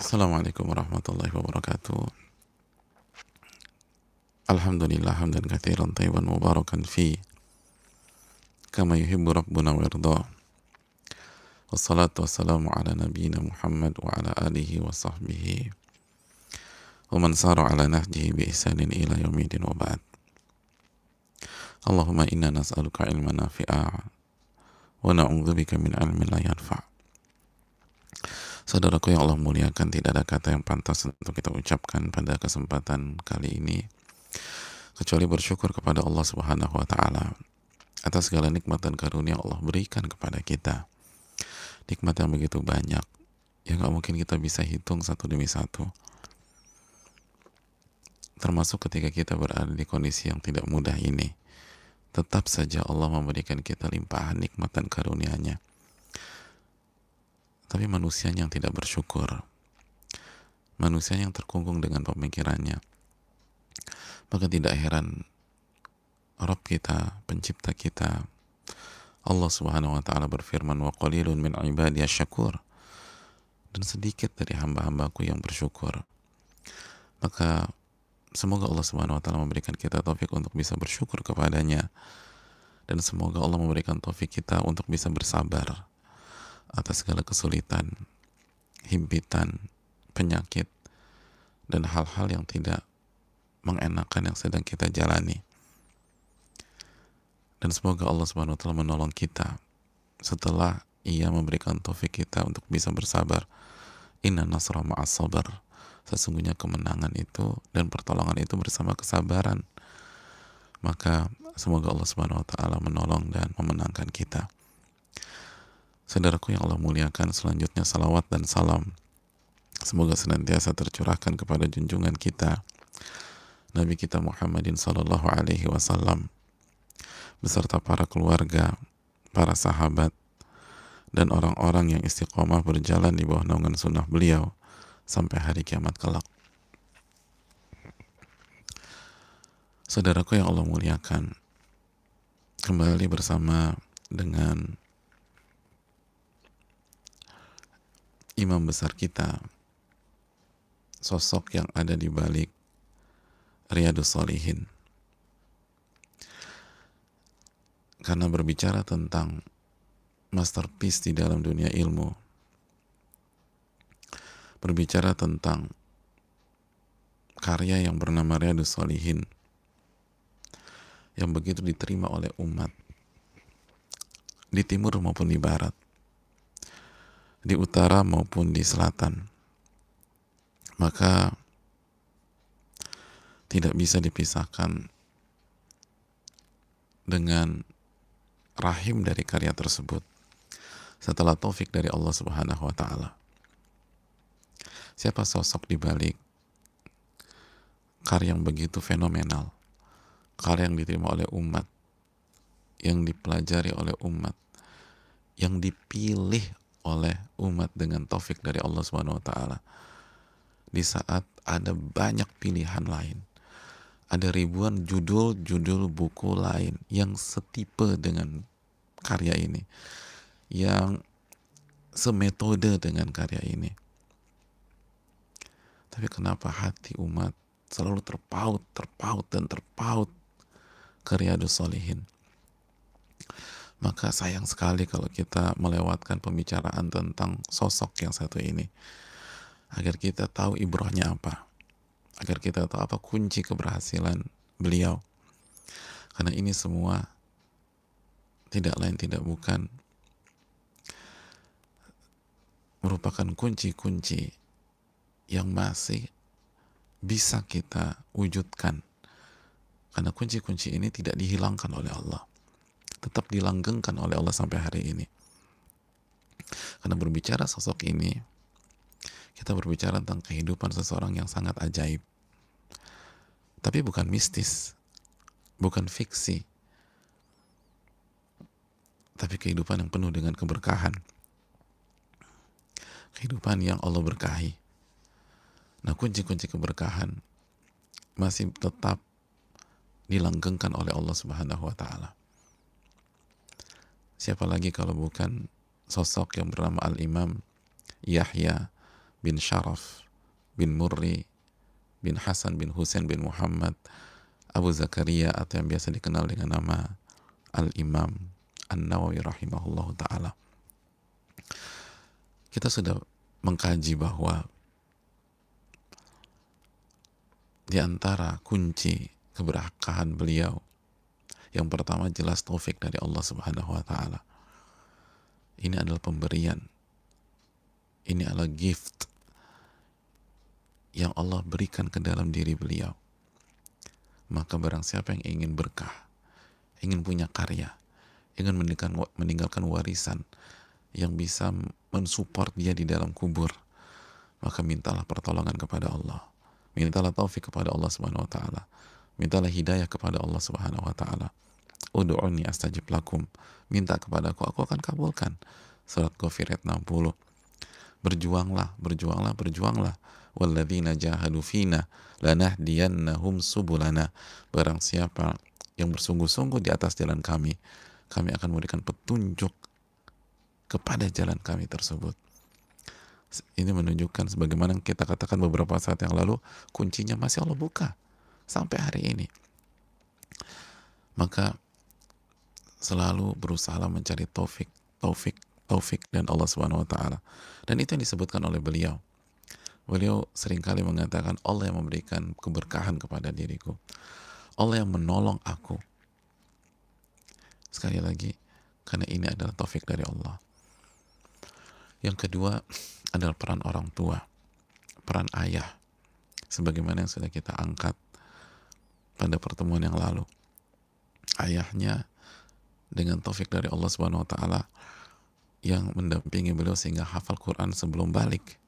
Assalamualaikum warahmatullahi wabarakatuh. Alhamdulillah hamdan katsiran thayyiban mubarakan fi kama yuhibbu rabbuna wa yarda. Wassalatu wassalamu ala nabiyyina Muhammad wa ala alihi wa sahbihi wa man sara ala nahjihi bi ihsanin ila yaumidin wa ba'd. Allahumma inna nas'aluka ilman nafi'a wa na'udzubika min ilmin la yanfa'. Saudaraku yang Allah muliakan, tidak ada kata yang pantas untuk kita ucapkan pada kesempatan kali ini kecuali bersyukur kepada Allah Subhanahu wa taala atas segala nikmat dan karunia yang Allah berikan kepada kita. Nikmat yang begitu banyak yang gak mungkin kita bisa hitung satu demi satu. Termasuk ketika kita berada di kondisi yang tidak mudah ini, tetap saja Allah memberikan kita limpahan nikmat dan karunia-Nya. Tapi manusianya yang tidak bersyukur, manusia yang terkungkung dengan pemikirannya, maka tidak heran Rabb kita, pencipta kita, Allah Subhanahu wa taala berfirman, wa qalilun min ibadiyasy syakur, dan sedikit dari hamba-hambaku yang bersyukur. Maka semoga Allah Subhanahu wa taala memberikan kita taufik untuk bisa bersyukur kepadanya, dan semoga Allah memberikan taufik kita untuk bisa bersabar atas segala kesulitan, himpitan, penyakit, dan hal-hal yang tidak mengenakan yang sedang kita jalani. Dan semoga Allah Subhanahu wa taala menolong kita setelah Ia memberikan taufik kita untuk bisa bersabar. Inna nasra ma'as sabar. Sesungguhnya kemenangan itu dan pertolongan itu bersama kesabaran. Maka semoga Allah Subhanahu wa taala menolong dan memenangkan kita. Saudaraku yang Allah muliakan, selanjutnya salawat dan salam semoga senantiasa tercurahkan kepada junjungan kita Nabi kita Muhammadin sallallahu alaihi wasallam beserta para keluarga, para sahabat, dan orang-orang yang istiqomah berjalan di bawah naungan sunnah beliau sampai hari kiamat kelak. Saudaraku yang Allah muliakan, kembali bersama dengan imam besar kita, sosok yang ada di balik Riyadhus Shalihin. Karena berbicara tentang masterpiece di dalam dunia ilmu, berbicara tentang karya yang bernama Riyadhus Shalihin yang begitu diterima oleh umat di timur maupun di barat, di utara maupun di selatan, maka tidak bisa dipisahkan dengan rahim dari karya tersebut setelah taufik dari Allah Subhanahu wa taala. Siapa sosok di balik karya yang begitu fenomenal, karya yang diterima oleh umat, yang dipelajari oleh umat, yang dipilih oleh umat dengan taufik dari Allah Subhanahu wa taala, di saat ada banyak pilihan lain, ada ribuan judul-judul buku lain yang setipe dengan karya ini, yang semetode dengan karya ini. Tapi kenapa hati umat selalu terpaut ke Riyadhus Shalihin? Maka sayang sekali kalau kita melewatkan pembicaraan tentang sosok yang satu ini, agar kita tahu ibrahnya apa, agar kita tahu apa kunci keberhasilan beliau. Karena ini semua tidak lain tidak bukan merupakan kunci-kunci yang masih bisa kita wujudkan. Karena kunci-kunci ini tidak dihilangkan oleh Allah, tetap dilanggengkan oleh Allah sampai hari ini. Karena berbicara sosok ini, kita berbicara tentang kehidupan seseorang yang sangat ajaib. Tapi bukan mistis, bukan fiksi, tapi kehidupan yang penuh dengan keberkahan. Kehidupan yang Allah berkahi. Nah, kunci-kunci keberkahan masih tetap dilanggengkan oleh Allah Subhanahu wa taala. Siapa lagi kalau bukan sosok yang bernama Al-Imam Yahya bin Syaraf bin Murri bin Hasan bin Husain bin Muhammad Abu Zakaria, atau yang biasa dikenal dengan nama Al-Imam An-Nawawi rahimahullahu ta'ala. Kita sudah mengkaji bahwa di antara kunci keberkahan beliau, yang pertama jelas taufik dari Allah Subhanahu wa ta'ala. Ini adalah pemberian, ini adalah gift yang Allah berikan ke dalam diri beliau. Maka barang siapa yang ingin berkah, ingin punya karya, ingin meninggalkan warisan yang bisa mensupport dia di dalam kubur, maka mintalah pertolongan kepada Allah, mintalah taufik kepada Allah Subhanahu wa ta'ala, mintalah hidayah kepada Allah Subhanahu wa ta'ala. Ud'uni astajib lakum, minta kepadaku, aku akan kabulkan. Surat Ghafir ayat 60. Berjuanglah, berjuanglah, berjuanglah. Walladzina jahadu fina lanahdiyannahum subulana. Barang siapa yang bersungguh-sungguh di atas jalan kami, kami akan memberikan petunjuk kepada jalan kami tersebut. Ini menunjukkan sebagaimana kita katakan beberapa saat yang lalu, kuncinya masih Allah buka sampai hari ini. Maka selalu berusaha mencari taufik dan Allah Subhanahu wa ta'ala. Dan itu yang disebutkan oleh beliau. Beliau seringkali mengatakan, Allah yang memberikan keberkahan kepada diriku, Allah yang menolong aku. Sekali lagi, karena ini adalah taufik dari Allah. Yang kedua adalah peran orang tua, peran ayah, sebagaimana yang sudah kita angkat pada pertemuan yang lalu. Ayahnya dengan taufik dari Allah Subhanahu wa ta'ala yang mendampingi beliau sehingga hafal Quran sebelum balik.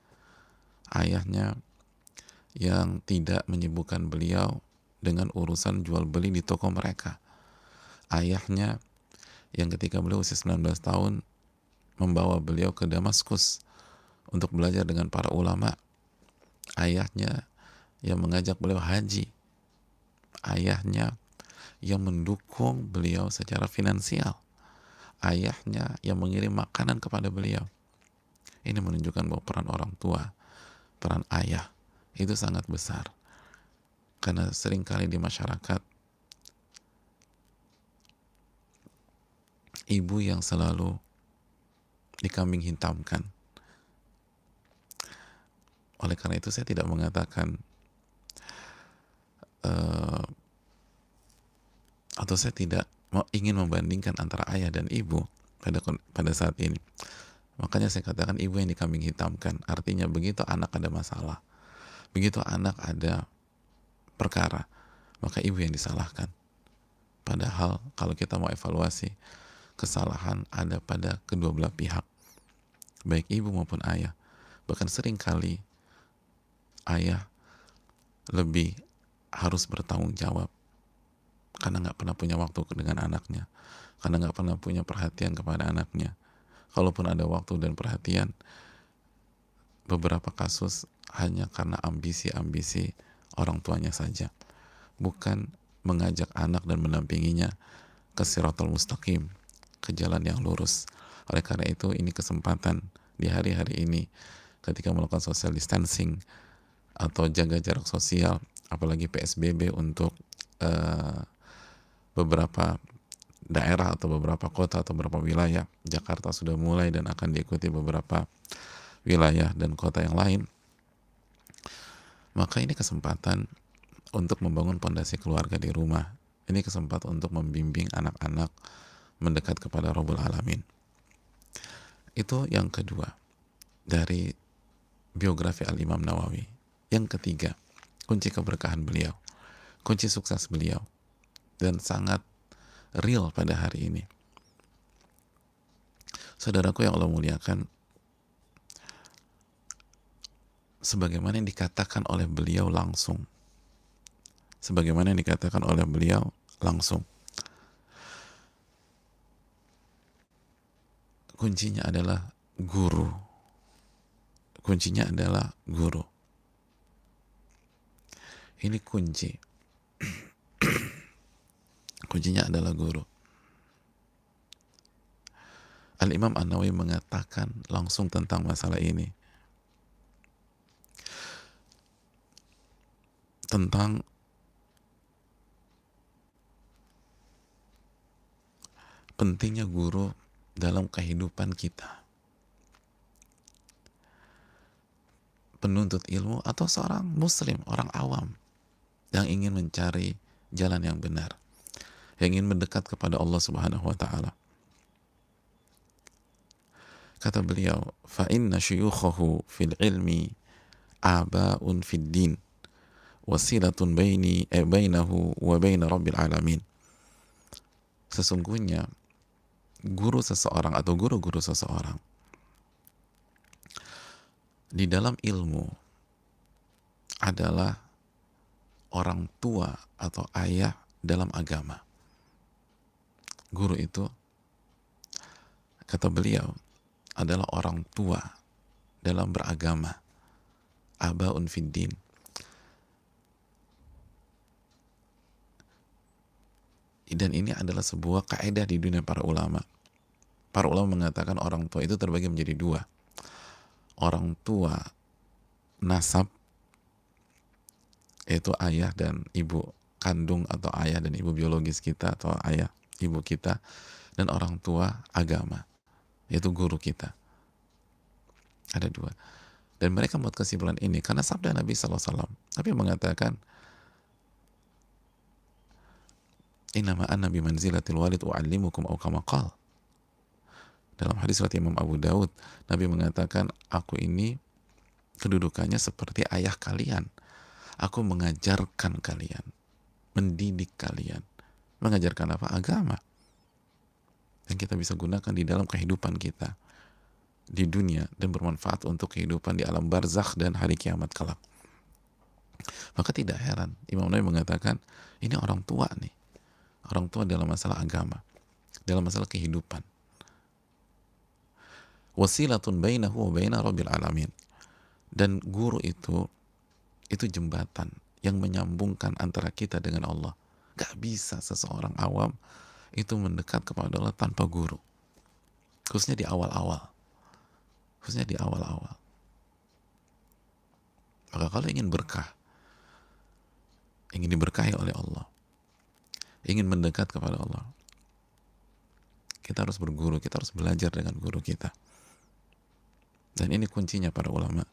Ayahnya yang tidak menyibukkan beliau dengan urusan jual beli di toko mereka. Ayahnya yang ketika beliau usia 19 tahun membawa beliau ke Damaskus untuk belajar dengan para ulama. Ayahnya yang mengajak beliau haji. Ayahnya yang mendukung beliau secara finansial. Ayahnya yang mengirim makanan kepada beliau. Ini menunjukkan bahwa peran orang tua, peran ayah itu sangat besar. Karena seringkali di masyarakat, ibu yang selalu dikambing hitamkan. Oleh karena itu saya tidak mengatakan atau saya tidak ingin membandingkan antara ayah dan ibu pada saat ini. Makanya saya katakan ibu yang dikambing hitamkan. Artinya begitu anak ada masalah, begitu anak ada perkara, maka ibu yang disalahkan. Padahal kalau kita mau evaluasi, kesalahan ada pada kedua belah pihak, baik ibu maupun ayah. Bahkan seringkali ayah lebih harus bertanggung jawab karena nggak pernah punya waktu dengan anaknya, karena nggak pernah punya perhatian kepada anaknya. Kalaupun ada waktu dan perhatian, beberapa kasus hanya karena ambisi-ambisi orang tuanya saja, bukan mengajak anak dan mendampinginya ke siratal mustaqim, ke jalan yang lurus. Oleh karena itu, ini kesempatan di hari-hari ini ketika melakukan social distancing atau jaga jarak sosial, apalagi PSBB untuk beberapa daerah atau beberapa kota atau beberapa wilayah. Jakarta sudah mulai dan akan diikuti beberapa wilayah dan kota yang lain. Maka ini kesempatan untuk membangun fondasi keluarga di rumah. Ini kesempatan untuk membimbing anak-anak mendekat kepada Rabbul Alamin. Itu yang kedua dari biografi Al-Imam Nawawi. Yang ketiga, kunci keberkahan beliau, kunci sukses beliau, dan sangat real pada hari ini. Saudaraku yang Allah muliakan, sebagaimana yang dikatakan oleh beliau langsung, sebagaimana yang dikatakan oleh beliau langsung, kuncinya adalah guru. Kuncinya adalah guru. Ini kunci. Kuncinya adalah guru. Al-Imam An-Nawawi mengatakan langsung tentang masalah ini. tentang pentingnya guru dalam kehidupan kita, penuntut ilmu atau seorang muslim, orang awam yang ingin mencari jalan yang benar, yang ingin mendekat kepada Allah Subhanahu wa taala. Kata beliau, fa inna syuyukhahu fil ilmi aba'un fid din wasilatun bainahu wa baina rabbil alamin. Sesungguhnya guru seseorang atau guru-guru seseorang di dalam ilmu adalah orang tua atau ayah dalam agama. Guru itu, kata beliau, adalah orang tua dalam beragama. Abaun fiddin. Dan ini adalah sebuah kaidah di dunia para ulama. Para ulama mengatakan orang tua itu terbagi menjadi dua. Orang tua nasab, yaitu ayah dan ibu kandung atau ayah dan ibu biologis kita atau ayah ibu kita, dan orang tua agama, yaitu guru kita. Ada dua. Dan mereka membuat kesimpulan ini karena sabda Nabi SAW. Nabi mengatakan, innama anna bimanzilatil walid u'allimukum aw kama qala. Dalam hadis riwayat Imam Abu Daud, Nabi mengatakan, aku ini kedudukannya seperti ayah kalian. Aku mengajarkan kalian, mendidik kalian. Mengajarkan apa? Agama. Yang kita bisa gunakan di dalam kehidupan kita di dunia dan bermanfaat untuk kehidupan di alam barzakh dan hari kiamat kelak. Maka tidak heran Imam Nawawi mengatakan, ini orang tua nih. Orang tua dalam masalah agama, dalam masalah kehidupan. Wasilatun bainahu wa baina rabbil alamin. Dan guru itu jembatan yang menyambungkan antara kita dengan Allah. Gak bisa seseorang awam itu mendekat kepada Allah tanpa guru. Khususnya di awal-awal. Maka kalau ingin berkah, ingin diberkahi oleh Allah, ingin mendekat kepada Allah, kita harus berguru, kita harus belajar dengan guru kita. Dan ini kuncinya para ulama.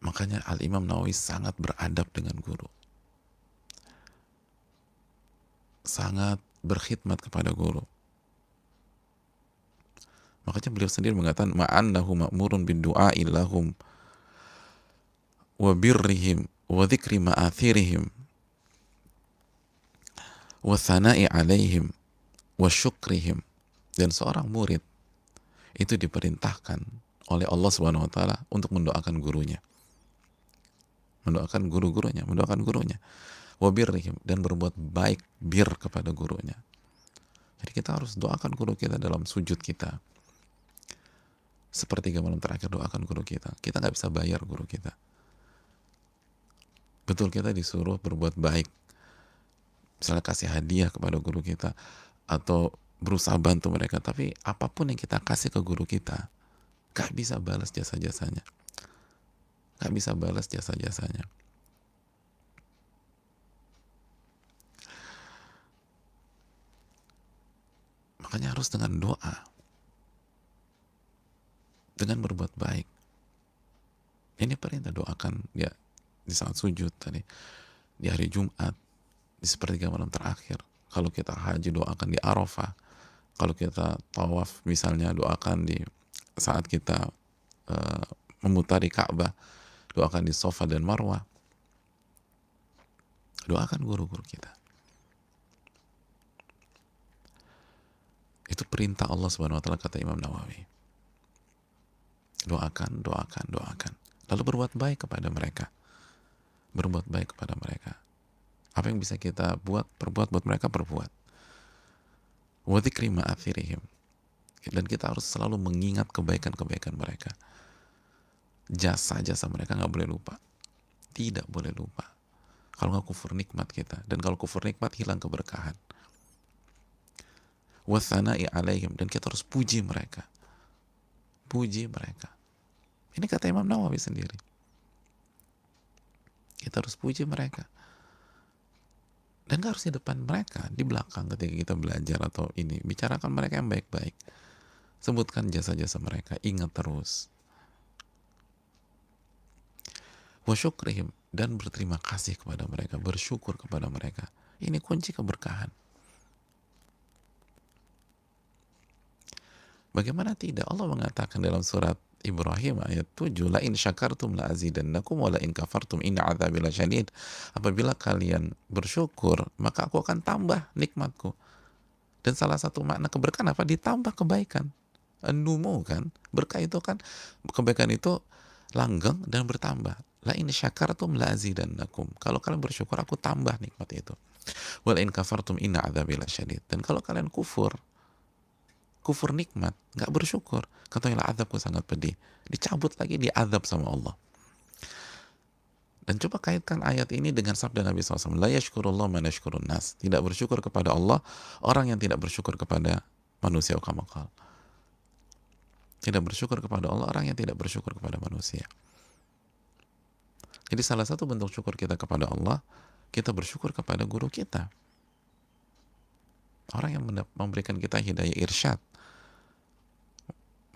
Makanya Al-Imam Nawawi sangat beradab dengan guru. Sangat berkhidmat kepada guru. Makanya beliau sendiri mengatakan, ma'annahu ma'murun bid-du'a'i lahum wa birrihim wa dzikri ma'athirihim wa thana'i 'alaihim wa syukrihim. Dan seorang murid itu diperintahkan oleh Allah Subhanahu wa taala untuk mendoakan gurunya. Mendoakan guru-gurunya, mendoakan gurunya. Wa birrihim, dan berbuat baik kepada gurunya. Jadi kita harus doakan guru kita dalam sujud kita. Sepertiga malam terakhir doakan guru kita. Kita nggak bisa bayar guru kita. Betul, kita disuruh berbuat baik. Misalnya kasih hadiah kepada guru kita atau berusaha bantu mereka, tapi apapun yang kita kasih ke guru kita gak bisa balas jasa-jasanya, makanya harus dengan doa, dengan berbuat baik. Ini perintah, doakan dia di saat sujud tadi, di hari Jumat, di sepertiga malam terakhir. Kalau kita haji, doakan di Arafah. Kalau kita tawaf misalnya, doakan di saat kita memutari Ka'bah, doakan di Safa dan Marwah. Doakan guru-guru kita. Itu perintah Allah Subhanahu wa taala, kata Imam Nawawi. Doakan. Lalu berbuat baik kepada mereka. Apa yang bisa kita perbuat buat mereka, perbuat. Wa dzikri ma'athirihim. Dan kita harus selalu mengingat kebaikan-kebaikan mereka. Jasa-jasa mereka nggak boleh lupa. Tidak boleh lupa. Kalau nggak kufur nikmat kita. Dan kalau kufur nikmat, hilang keberkahan. Wa thana'i alaihim. Dan kita harus puji mereka. Ini kata Imam Nawawi sendiri. Kita harus puji mereka. Dan gak harus di depan mereka, di belakang ketika kita belajar atau ini. Bicarakan mereka yang baik-baik. Sebutkan jasa-jasa mereka. Ingat terus. Wa syukrihim, dan berterima kasih kepada mereka. Bersyukur kepada mereka. Ini kunci keberkahan. Bagaimana tidak? Allah mengatakan dalam surat Ibrahim ayat 7, la in syakartum la azidannakum wa la in kafartum inna adzabi lasyadid. Apabila kalian bersyukur, maka aku akan tambah nikmatku. Dan salah satu makna keberkahan apa? Ditambah kebaikan. Numu kan, berkah itu kan, kebaikan itu langgeng dan bertambah. La in syakartum la azidannakum. Kalau kalian bersyukur, aku tambah nikmat itu. Wa la in kafartum inna adzabi lasyadid. Dan kalau kalian kufur nikmat, nggak bersyukur, ketahuilah azabku sangat pedih. Dicabut lagi, diazab sama Allah. Dan coba kaitkan ayat ini dengan sabda Nabi SAW, la yashkurullah man yashkurun nas. Tidak bersyukur kepada Allah orang yang tidak bersyukur kepada manusia. Kamakal. Tidak bersyukur kepada Allah orang yang tidak bersyukur kepada manusia. Jadi salah satu bentuk syukur kita kepada Allah, kita bersyukur kepada guru kita, orang yang memberikan kita hidayah irsyad,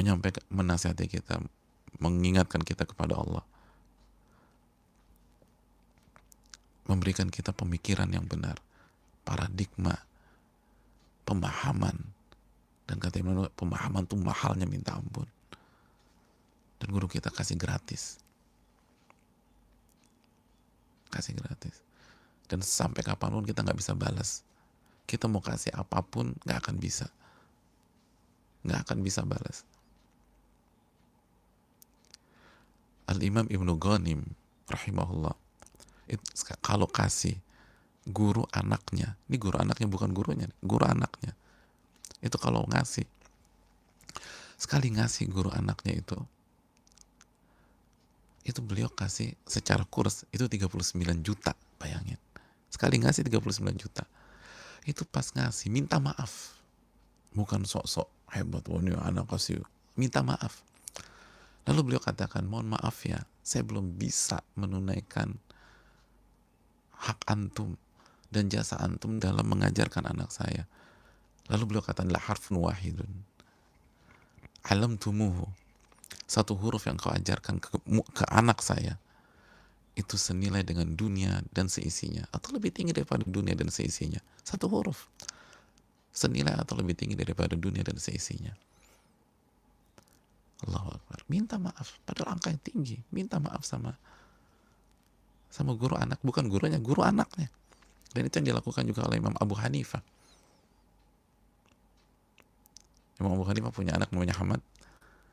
menyampaikan, menasihati kita, mengingatkan kita kepada Allah, memberikan kita pemikiran yang benar, paradigma, pemahaman. Dan kata Imam Nawawi, pemahaman itu mahalnya minta ampun. Dan guru kita kasih gratis. Kasih gratis. Dan sampai kapanpun kita nggak bisa balas. Kita mau kasih apapun nggak akan bisa. Nggak akan bisa balas. Al-Imam Ibnu Ghanim rahimahullah, kalau kasih guru anaknya, ini guru anaknya bukan gurunya, guru anaknya, itu kalau ngasih, sekali ngasih guru anaknya itu beliau kasih secara kurs itu 39 juta, bayangin. Sekali ngasih 39 juta. Itu pas ngasih, minta maaf. Bukan sok-sok hebat, wah ini anak kasih, minta maaf. Lalu beliau katakan, mohon maaf ya, saya belum bisa menunaikan hak antum dan jasa antum dalam mengajarkan anak saya. Lalu beliau katakan, la harfun wahidun alam tumuhu, satu huruf yang kau ajarkan ke anak saya, itu senilai dengan dunia dan seisinya, atau lebih tinggi daripada dunia dan seisinya. Satu huruf senilai atau lebih tinggi daripada dunia dan seisinya. Allahu Akbar. Minta maaf, padahal angka yang tinggi. Minta maaf sama guru anak, bukan gurunya, guru anaknya. Dan itu yang dilakukan juga oleh Imam Abu Hanifah. Imam Abu Hanifah punya anak namanya Hamad.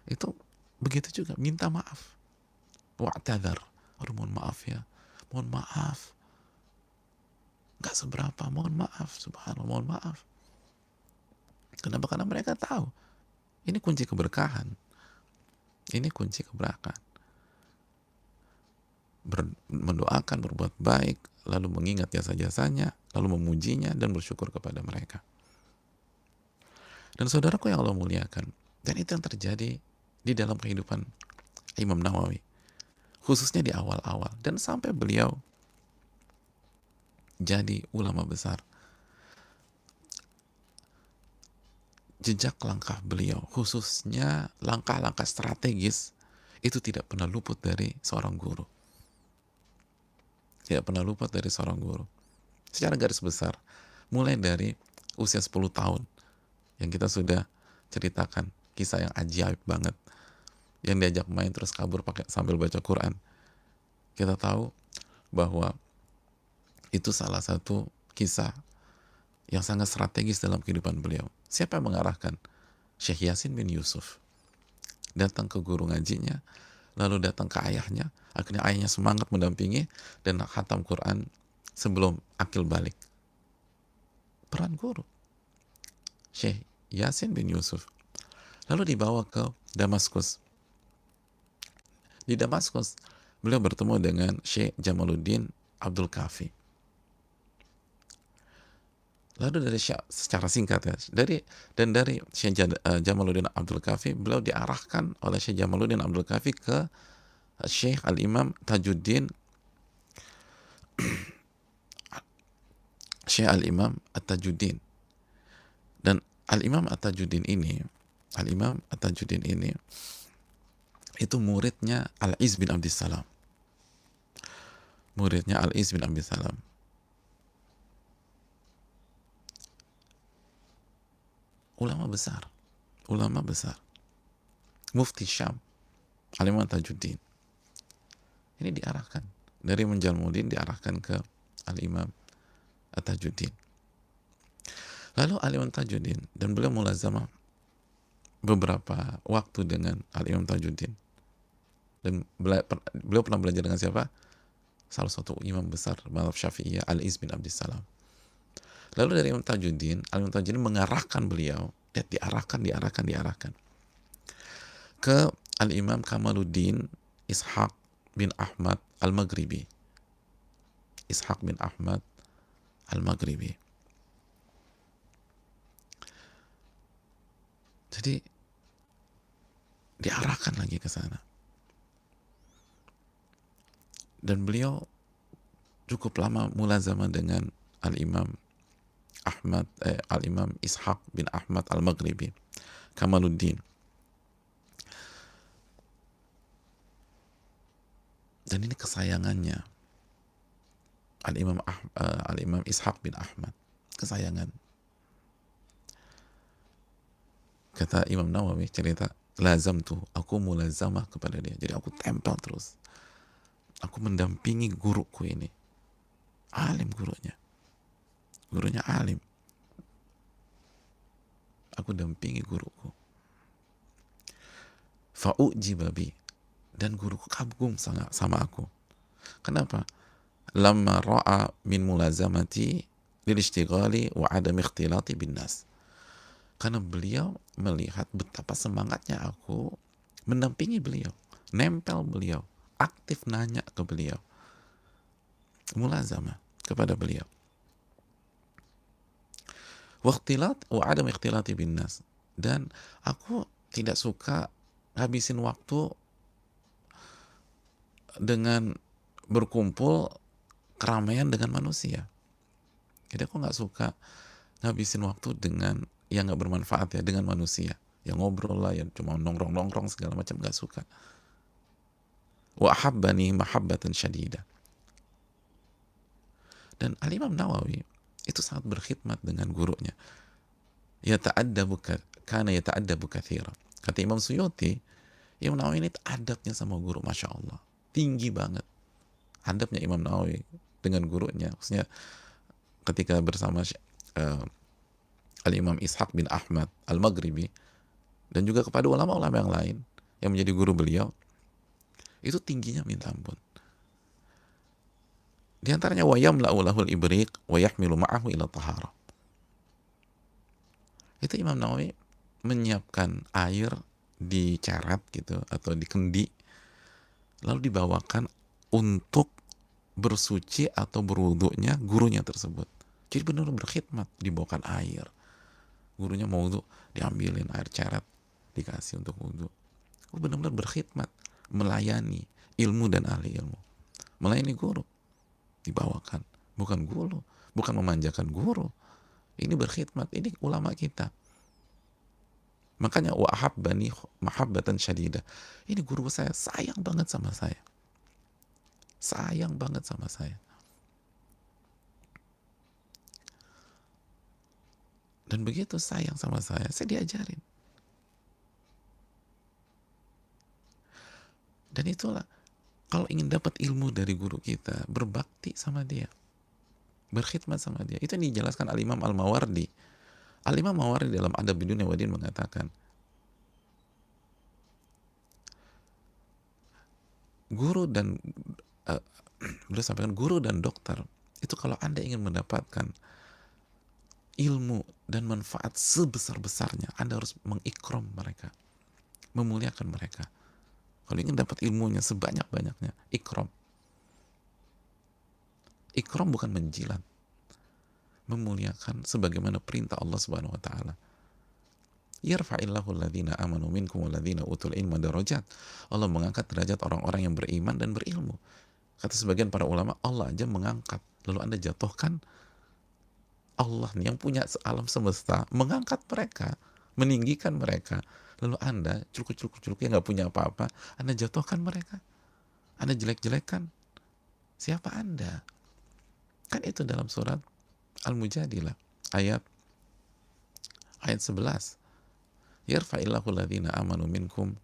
Itu begitu juga, minta maaf. Wa'tadhar. Aduh, mohon maaf ya. Mohon maaf. Gak seberapa, mohon maaf. Subhanallah, mohon maaf. Kenapa? Karena mereka tahu ini kunci keberkahan. Ini kunci keberkahan. Mendoakan, berbuat baik, lalu mengingat jasa-jasanya, lalu memujinya dan bersyukur kepada mereka. Dan saudaraku yang Allah muliakan, dan itu yang terjadi di dalam kehidupan Imam Nawawi, khususnya di awal-awal, dan sampai beliau jadi ulama besar. Jejak langkah beliau, khususnya langkah-langkah strategis, itu tidak pernah luput dari seorang guru. Tidak pernah luput dari seorang guru. Secara garis besar, mulai dari usia 10 tahun, yang kita sudah ceritakan, kisah yang ajaib banget, yang diajak main terus kabur sambil baca Quran. Kita tahu bahwa itu salah satu kisah yang sangat strategis dalam kehidupan beliau. Siapa yang mengarahkan? Syekh Yasin bin Yusuf. Datang ke guru ngajinya, lalu datang ke ayahnya, akhirnya ayahnya semangat mendampingi dan khatam Quran sebelum akil balik. Peran guru Syekh Yasin bin Yusuf. Lalu dibawa ke Damaskus. Di Damaskus beliau bertemu dengan Syekh Jamaluddin Abdul Kafi. Lalu dari Syekh, secara singkat ya, dari Syekh Jamaluddin Abdul Kafi, beliau diarahkan oleh Syekh Jamaluddin Abdul Kafi ke Syekh Al-Imam Tajuddin, Syekh Al-Imam At-Tajuddin. Dan Al-Imam At-Tajuddin ini, Al-Imam At-Tajuddin ini itu muridnya Al-Iz bin Abdissalam. Muridnya Al-Iz bin Abdissalam. Ulama besar. Ulama besar. Mufti Syam, Al-Imam Tajuddin. Ini diarahkan. Dari Menjalmuddin diarahkan ke Al-Imam At-Tajuddin. Lalu Al-Imam Tajuddin, dan beliau mulazamah beberapa waktu dengan Al-Imam Tajuddin. Dan beliau pernah belajar dengan siapa? Salah satu imam besar mazhab Syafi'iyah, Al-Iz bin Abdissalam. Lalu dari Imam Tajuddin, Al-Imam Tajuddin mengarahkan beliau, diarahkan ke Al-Imam Kamaluddin Ishaq bin Ahmad Al-Maghribi. Ishaq bin Ahmad Al-Maghribi. Jadi diarahkan lagi ke sana. Dan beliau cukup lama mulazamah dengan Al-Imam Al-Imam Ishaq bin Ahmad Al-Maghribi, Kamaluddin. Dan ini kesayangannya Al-Imam Ishaq bin Ahmad, kesayangan. Kata Imam Nawawi cerita, lazam tuh, aku mulazamah kepada dia. Jadi aku tempel terus. Aku mendampingi guruku ini. Alim gurunya. Gurunya alim. Aku dampingi guruku. Fa'ujiba bi. Dan guruku kagum sama aku. Kenapa? Lamma ra'a min mulazamati lil ishtighali wa adam ikhtilati bin nas. Karena beliau melihat betapa semangatnya aku mendampingi beliau, nempel beliau, aktif nanya ke beliau, mulazamah kepada beliau. Waqtilat wa adam ikhtilati bin nas. Dan aku tidak suka habisin waktu dengan berkumpul keramaian dengan manusia. Jadi aku nggak suka ngabisin waktu dengan yang nggak bermanfaat ya, dengan manusia yang ngobrol lah, yang cuma nongkrong segala macam, nggak suka. Wa ahabbani mahabbatan syadida. Dan Al-Imam Nawawi itu sangat berkhidmat dengan gurunya. Kana yata'addabu katsira. Kata Imam Suyuti, Imam Nawawi ini adabnya sama guru, Masya Allah, tinggi banget adabnya Imam Nawawi dengan gurunya. Maksudnya ketika bersama Al-Imam Ishaq bin Ahmad Al-Maghribi, dan juga kepada ulama-ulama yang lain yang menjadi guru beliau, itu tingginya minta ampun. Di antaranya wa yamla'u lahul ibriq wa yahmilu ma'ahu ila tahara. Itu Imam Nawawi menyiapkan air di ceret gitu atau di kendi, lalu dibawakan untuk bersuci atau berwudunya gurunya tersebut. Jadi benar-benar berkhidmat, dibawakan air. Gurunya mau wudu, diambilin air ceret, dikasih untuk wudu. Benar-benar berkhidmat, melayani ilmu dan ahli ilmu. Melayani guru, dibawakan. Bukan guru, bukan memanjakan guru. Ini berkhidmat, ini ulama kita. Makanya wa ahabbani mahabbatan syadida. Ini guru saya sayang banget sama saya. Sayang banget sama saya. Dan begitu sayang sama saya diajarin. Dan itulah, kalau ingin dapat ilmu dari guru kita, berbakti sama dia, berkhidmat sama dia. Itu yang dijelaskan Al-Imam Al-Mawardi. Al-Imam Mawardi dalam Adab Dunya wa Din mengatakan, guru dan beliau sampaikan, guru dan dokter itu kalau Anda ingin mendapatkan ilmu dan manfaat sebesar-besarnya, Anda harus mengikram mereka, memuliakan mereka. Kalau ingin dapat ilmunya sebanyak-banyaknya, ikram. Ikram bukan menjilat. memuliakan sebagaimana perintah Allah Subhanahu wa taala. Yarfa'illahu alladhina amanu minkum walladhina utul ilma darajat. Allah mengangkat derajat orang-orang yang beriman dan berilmu. Kata sebagian para ulama, Allah aja mengangkat. Lalu Anda jatuhkan, Allah nih yang punya alam semesta mengangkat mereka, meninggikan mereka. Lalu Anda culuk-culuk yang nggak punya apa-apa, Anda jatuhkan mereka. Anda jelek-jelekan. Siapa Anda? Kan itu dalam surat Al-Mujadilah ayat 11. Yarfa'illahu alladhina amanu minkum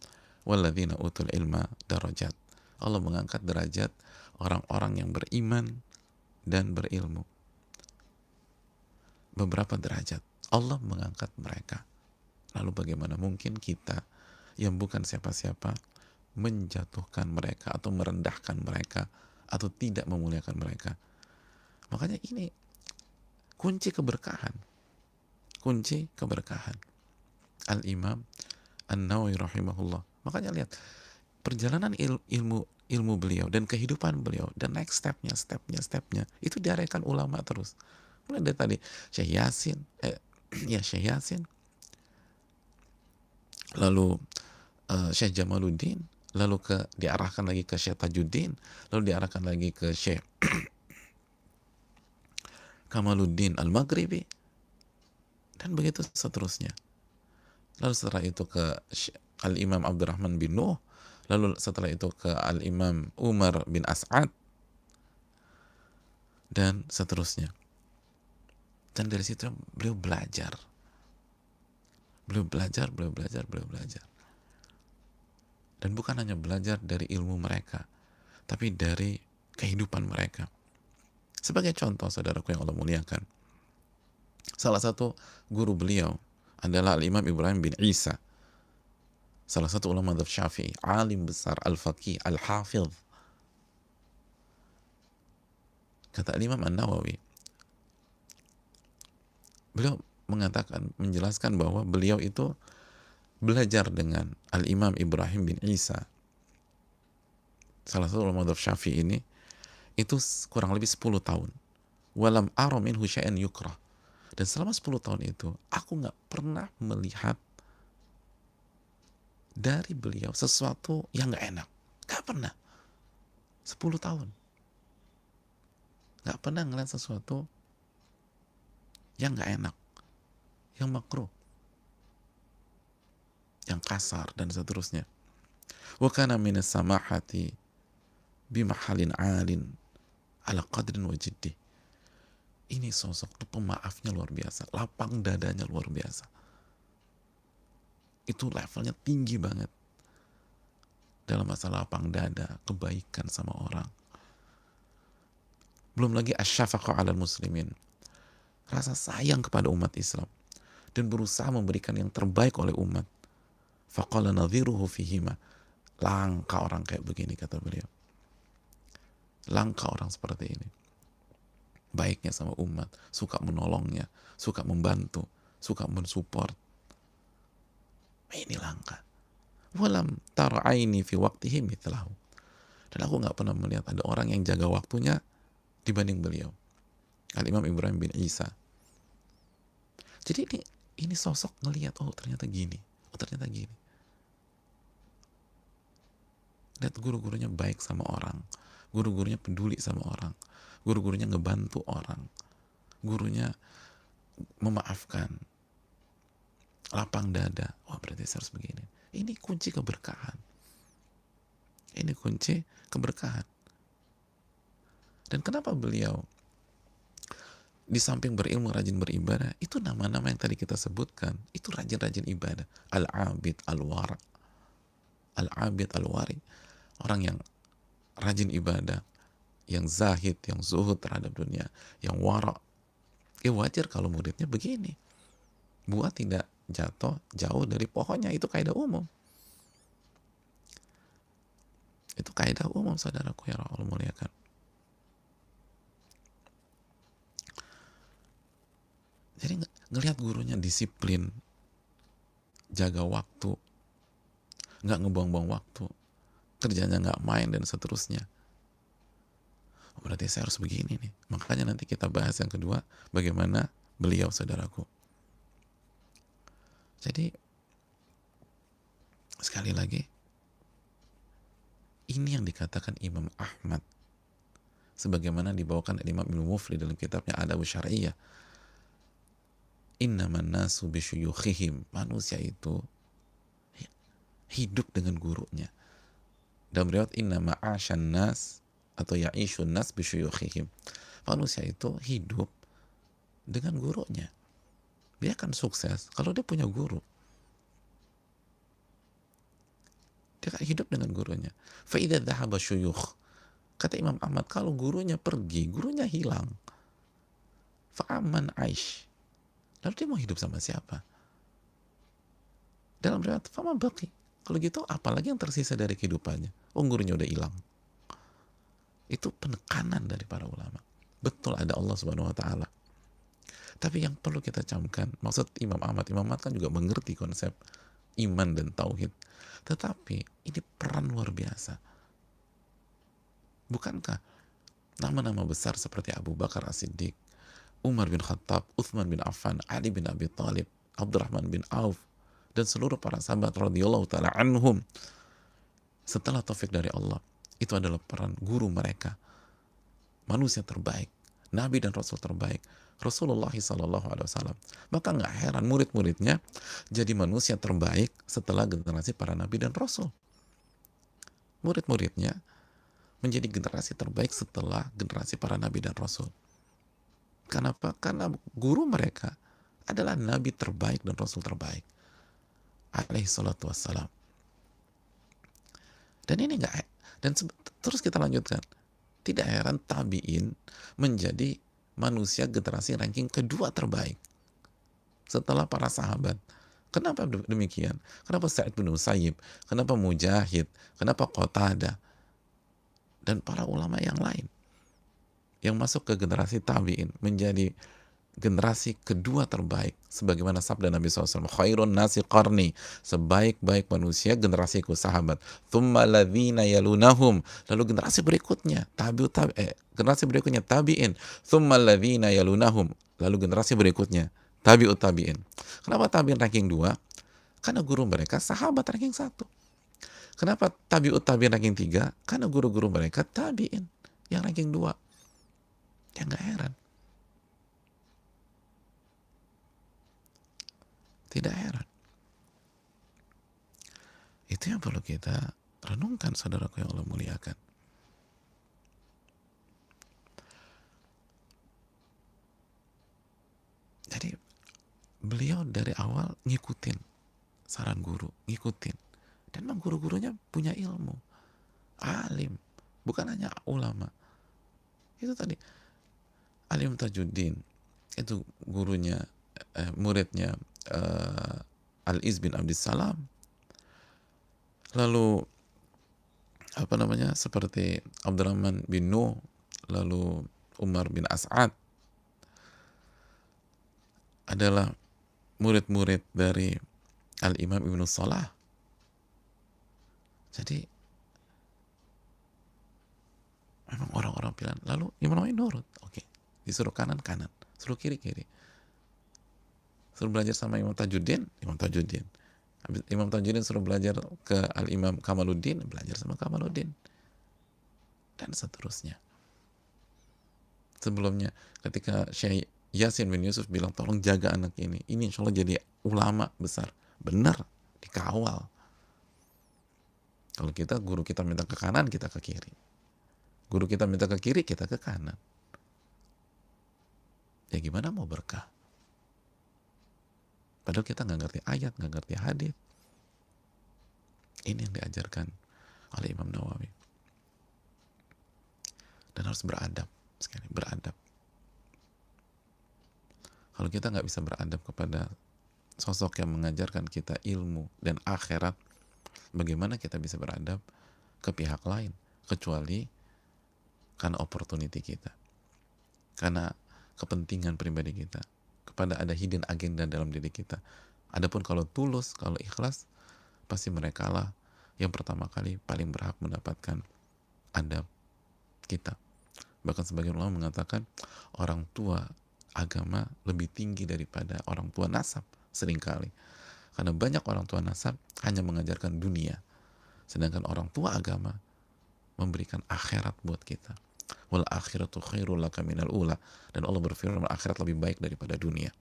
walladhina utul ilma darajat. Allah mengangkat derajat orang-orang yang beriman dan berilmu. Beberapa derajat Allah mengangkat mereka. Lalu bagaimana mungkin kita yang bukan siapa-siapa menjatuhkan mereka atau merendahkan mereka atau tidak memuliakan mereka? Makanya ini kunci keberkahan. Kunci keberkahan. Al-Imam An-Nawawi rahimahullah. Makanya lihat perjalanan ilmu beliau dan kehidupan beliau dan next stepnya itu diarahkan ulama terus. Mulai dari tadi Syekh Yasin, Syekh Yasin, lalu Syekh Jamaluddin, lalu diarahkan lagi ke Syekh Tajuddin, lalu diarahkan lagi ke Syekh Kamaluddin Al-Maghribi, dan begitu seterusnya. Lalu setelah itu ke Al-Imam Abdurrahman bin Nuh, lalu setelah itu ke Al-Imam Umar bin As'ad, dan seterusnya. Dan dari situ beliau belajar. Dan bukan hanya belajar dari ilmu mereka, tapi dari kehidupan mereka. Sebagai contoh, saudaraku yang Allah muliakan, salah satu guru beliau adalah Al-Imam Ibrahim bin Isa, salah satu ulama madzhab Syafi'i, alim besar, al-faqih, al-hafidh. Kata Imam An-Nawawi, beliau menjelaskan bahwa beliau itu belajar dengan Al-Imam Ibrahim bin Isa, salah satu ulama madzhab Syafi'i ini, itu kurang lebih 10 tahun. Walam ara minhu syai'an yukrah. Dan selama 10 tahun itu, aku nggak pernah melihat dari beliau sesuatu yang nggak enak. Nggak pernah. 10 tahun. Nggak pernah ngeliat sesuatu yang nggak enak, yang makruh, yang kasar, dan seterusnya. Wa kana minas samahati bimahalin alin ala qadrin wa jiddih. Ini sosok pemaafnya luar biasa, lapang dadanya luar biasa. Itu levelnya tinggi banget dalam masalah lapang dada, kebaikan sama orang. Belum lagi asyafaqah 'alal muslimin, rasa sayang kepada umat Islam dan berusaha memberikan yang terbaik oleh umat. Faqala nadhiruhu fihima, langka orang kayak begini, kata beliau. Langka orang seperti ini. Baiknya sama umat, suka menolongnya, suka membantu, suka mensupport. Ini langka. Walam tara'aini fi waqtihi mithlahu. Dan aku nggak pernah melihat ada orang yang jaga waktunya dibanding beliau, Al-Imam Ibrahim bin Isa. Jadi ini sosok ngelihat, oh ternyata gini, oh ternyata gini. Lihat guru-gurunya baik sama orang, guru-gurunya peduli sama orang, guru-gurunya ngebantu orang, gurunya memaafkan, lapang dada. Wah, berarti saya harus begini. Ini kunci keberkahan. Ini kunci keberkahan. Dan kenapa beliau di samping berilmu rajin beribadah, itu nama-nama yang tadi kita sebutkan, itu rajin-rajin ibadah. Al-abid, al-wara. Al-abid, al-wari. Orang yang rajin ibadah, yang zahid, yang zuhud terhadap dunia, yang wara. Wajar kalau muridnya begini. Buat tidak jatuh jauh dari pohonnya, itu kaidah umum. Itu kaidah umum, saudaraku yang Allah muliakan. Jadi ngelihat gurunya disiplin, jaga waktu, nggak ngebuang-buang waktu, kerjanya nggak main, dan seterusnya. Berarti saya harus begini nih. Makanya nanti kita bahas yang kedua, bagaimana beliau, saudaraku. Jadi sekali lagi, ini yang dikatakan Imam Ahmad, sebagaimana dibawakan Imam Ibnu Mufli dalam kitabnya Adab Syar'iyyah. Innaman nasu bisyuyukhihim. Manusia itu hidup dengan gurunya. Dalam riwayat innama asyan nas atau ya'ishun nas bisyuyukhihim. Manusia itu hidup dengan gurunya. Dia akan sukses kalau dia punya guru. Dia akan hidup dengan gurunya. Fa idza dhahaba syuyukh. Kata Imam Ahmad, kalau gurunya pergi, gurunya hilang. Fa'aman aish. Lalu dia mau hidup sama siapa? Dalam riwayat fama baqi. Kalau gitu apalagi yang tersisa dari kehidupannya? Oh, gurunya udah hilang. Itu penekanan dari para ulama. Betul ada Allah Subhanahu wa taala. Tapi yang perlu kita camkan, maksud Imam Ahmad kan juga mengerti konsep iman dan tauhid. Tetapi ini peran luar biasa. Bukankah nama-nama besar seperti Abu Bakar As-Siddiq, Umar bin Khattab, Uthman bin Affan, Ali bin Abi Thalib, Abdurrahman bin Auf, dan seluruh para sahabat radhiyallahu ta'ala anhum, setelah taufik dari Allah, itu adalah peran guru mereka, manusia terbaik, Nabi dan Rasul terbaik, Rasulullah SAW. Maka nggak heran murid-muridnya jadi manusia terbaik setelah generasi para Nabi dan Rasul. Murid-muridnya menjadi generasi terbaik setelah generasi para Nabi dan Rasul. Kenapa? Karena guru mereka adalah Nabi terbaik dan Rasul terbaik, alaihi salatu wassalam. Dan ini enggak, dan terus kita lanjutkan. Tidak heran tabi'in menjadi manusia generasi ranking kedua terbaik setelah para sahabat. Kenapa demikian? Kenapa Sa'id bin Musayyib? Kenapa Mujahid? Kenapa Qatadah? Dan para ulama yang lain yang masuk ke generasi tabi'in menjadi generasi kedua terbaik, sebagaimana sabda Nabi SAW, khairun nasi qarni, sebaik-baik manusia generasiku sahabat, thumma ladhina yalunahum, lalu generasi berikutnya generasi berikutnya tabi'in, thumma ladhina yalunahum, lalu generasi berikutnya tabi'ut tabi'in. Kenapa tabi'in ranking 2? Karena guru mereka sahabat ranking 1. Kenapa tabi'ut tabi'in ranking 3? Karena guru-guru mereka tabi'in yang ranking 2. Ya nggak heran. Tidak heran. Itu yang perlu kita renungkan, saudaraku yang Allah muliakan. Jadi beliau dari awal ngikutin saran guru, ngikutin. Dan memang guru-gurunya punya ilmu, alim, bukan hanya ulama. Itu tadi Alim Tajuddin, itu gurunya, muridnya Al-Iz bin Abdissalam. Lalu seperti Abdurrahman bin Nuh, lalu Umar bin As'ad adalah murid-murid dari Al-Imam Ibnu Salah. Jadi memang orang-orang bilang, lalu Imam Nawawi nurut, oke. Disuruh kanan, suruh kiri. Suruh belajar sama Imam Tajuddin. Imam Tajuddin suruh belajar ke Al-Imam Kamaluddin, belajar sama Kamaluddin. Dan seterusnya. Sebelumnya ketika Syekh Yasin bin Yusuf bilang, tolong jaga anak ini insya Allah jadi ulama besar. Benar, dikawal. Kalau guru kita minta ke kanan, kita ke kiri. Guru kita minta ke kiri, kita ke kanan. Ya gimana mau berkah? Padahal kita nggak ngerti ayat, nggak ngerti hadis. Ini yang diajarkan oleh Imam Nawawi. Dan harus beradab, sekali beradab. Kalau kita nggak bisa beradab kepada sosok yang mengajarkan kita ilmu dan akhirat, bagaimana kita bisa beradab ke pihak lain? Kecuali karena opportunity kita, karena kepentingan pribadi kita, kepada ada hidden agenda dalam diri kita. Adapun kalau tulus, kalau ikhlas, pasti mereka lah yang pertama kali paling berhak mendapatkan adab kita. Bahkan sebagian ulama mengatakan orang tua agama lebih tinggi daripada orang tua nasab seringkali. Karena banyak orang tua nasab hanya mengajarkan dunia, sedangkan orang tua agama memberikan akhirat buat kita. Wal akhiratu khairul laka minal ula, dan Allah berfirman akhirat lebih baik daripada dunia.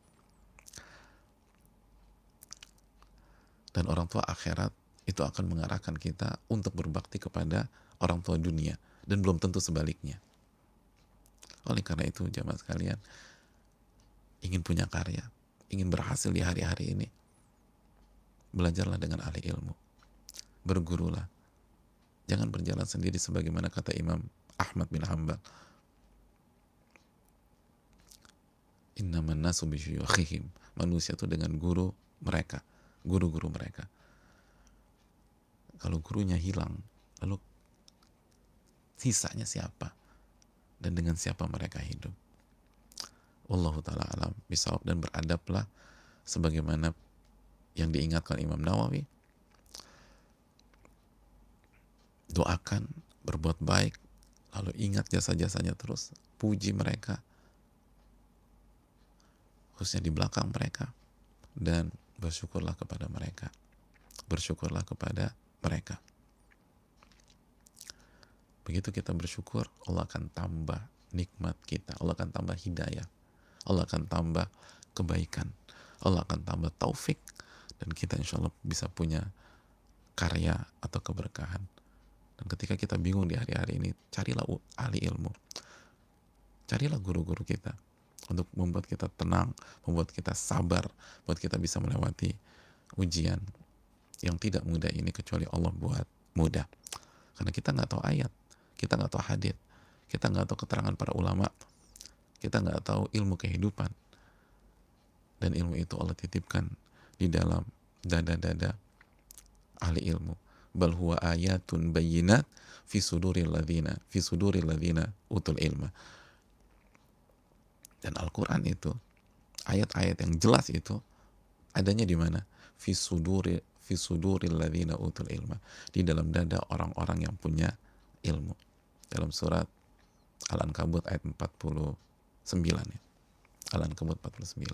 Dan orang tua akhirat itu akan mengarahkan kita untuk berbakti kepada orang tua dunia, dan belum tentu sebaliknya. Oleh karena itu jamaah sekalian, ingin punya karya, ingin berhasil di hari-hari ini, belajarlah dengan ahli ilmu, bergurulah, jangan berjalan sendiri sebagaimana kata Imam Ahmad bin Hanbal, innaman nasu bisyuyukhihim, manusia itu dengan guru mereka, guru-guru mereka. Kalau gurunya hilang, lalu sisanya siapa? Dan dengan siapa mereka hidup? Wallahu ta'ala alam bisawab. Dan beradablah sebagaimana yang diingatkan Imam Nawawi, doakan, berbuat baik, lalu ingat jasa-jasanya terus, puji mereka, khususnya di belakang mereka, dan bersyukurlah kepada mereka. Bersyukurlah kepada mereka. Begitu kita bersyukur, Allah akan tambah nikmat kita, Allah akan tambah hidayah, Allah akan tambah kebaikan, Allah akan tambah taufik, dan kita insya Allah bisa punya karya atau keberkahan. Dan ketika kita bingung di hari-hari ini, carilah ahli ilmu, carilah guru-guru kita untuk membuat kita tenang, membuat kita sabar, membuat kita bisa melewati ujian yang tidak mudah ini, kecuali Allah buat mudah. Karena kita nggak tahu ayat, kita nggak tahu hadits, kita nggak tahu keterangan para ulama, kita nggak tahu ilmu kehidupan, dan ilmu itu Allah titipkan di dalam dada-dada ahli ilmu. Bal huwa ayatun bayyinat fi suduril ladzina utul ilma. Dan Al-Quran itu, ayat-ayat yang jelas itu adanya di mana? Fi suduril ladzina utul ilma, di dalam dada orang-orang yang punya ilmu. Dalam surat Al-Ankabut ayat 49 ya. Al-Ankabut 49.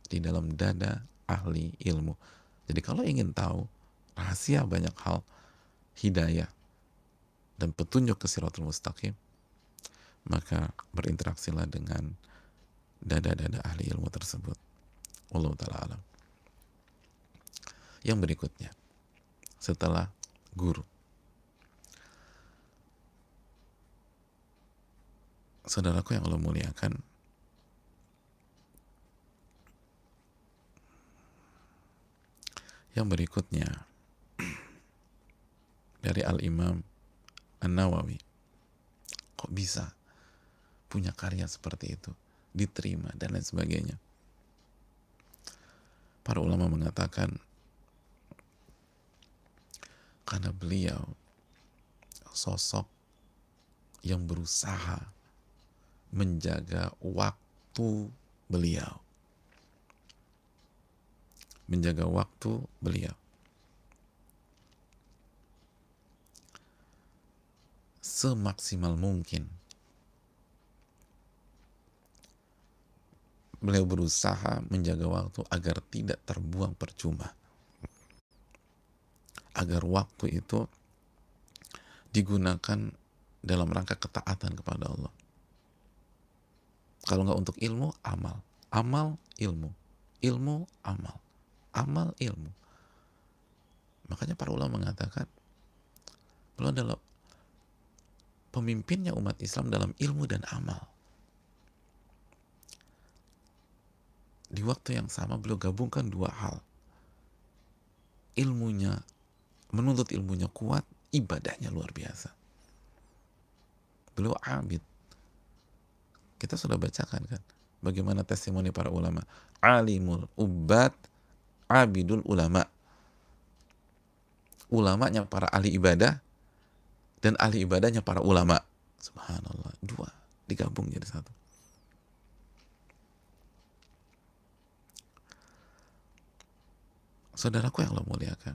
Di dalam dada ahli ilmu. Jadi kalau ingin tahu rahasia banyak hal hidayah dan petunjuk ke Siratul Mustaqim, maka berinteraksilah dengan dada-dada ahli ilmu tersebut. Wallahu ta'ala alam. Yang berikutnya, setelah guru, saudaraku yang Allah muliakan, yang berikutnya dari Al-Imam An-Nawawi. Kok bisa punya karya seperti itu, diterima dan lain sebagainya? Para ulama mengatakan karena beliau sosok yang berusaha menjaga waktu beliau, menjaga waktu beliau semaksimal mungkin. Beliau berusaha menjaga waktu agar tidak terbuang percuma, agar waktu itu digunakan dalam rangka ketaatan kepada Allah. Kalau nggak untuk ilmu, amal, amal ilmu, ilmu amal, amal ilmu. Makanya para ulama mengatakan beliau adalah pemimpinnya umat Islam dalam ilmu dan amal. Di waktu yang sama beliau gabungkan dua hal. Ilmunya, menuntut ilmunya kuat, ibadahnya luar biasa. Beliau abid. Kita sudah bacakan kan bagaimana testimoni para ulama. Alimul ubad, abidul ulama. Ulamanya para ahli ibadah dan ahli ibadahnya para ulama. Subhanallah, dua digabung jadi satu. Saudaraku yang Allah muliakan,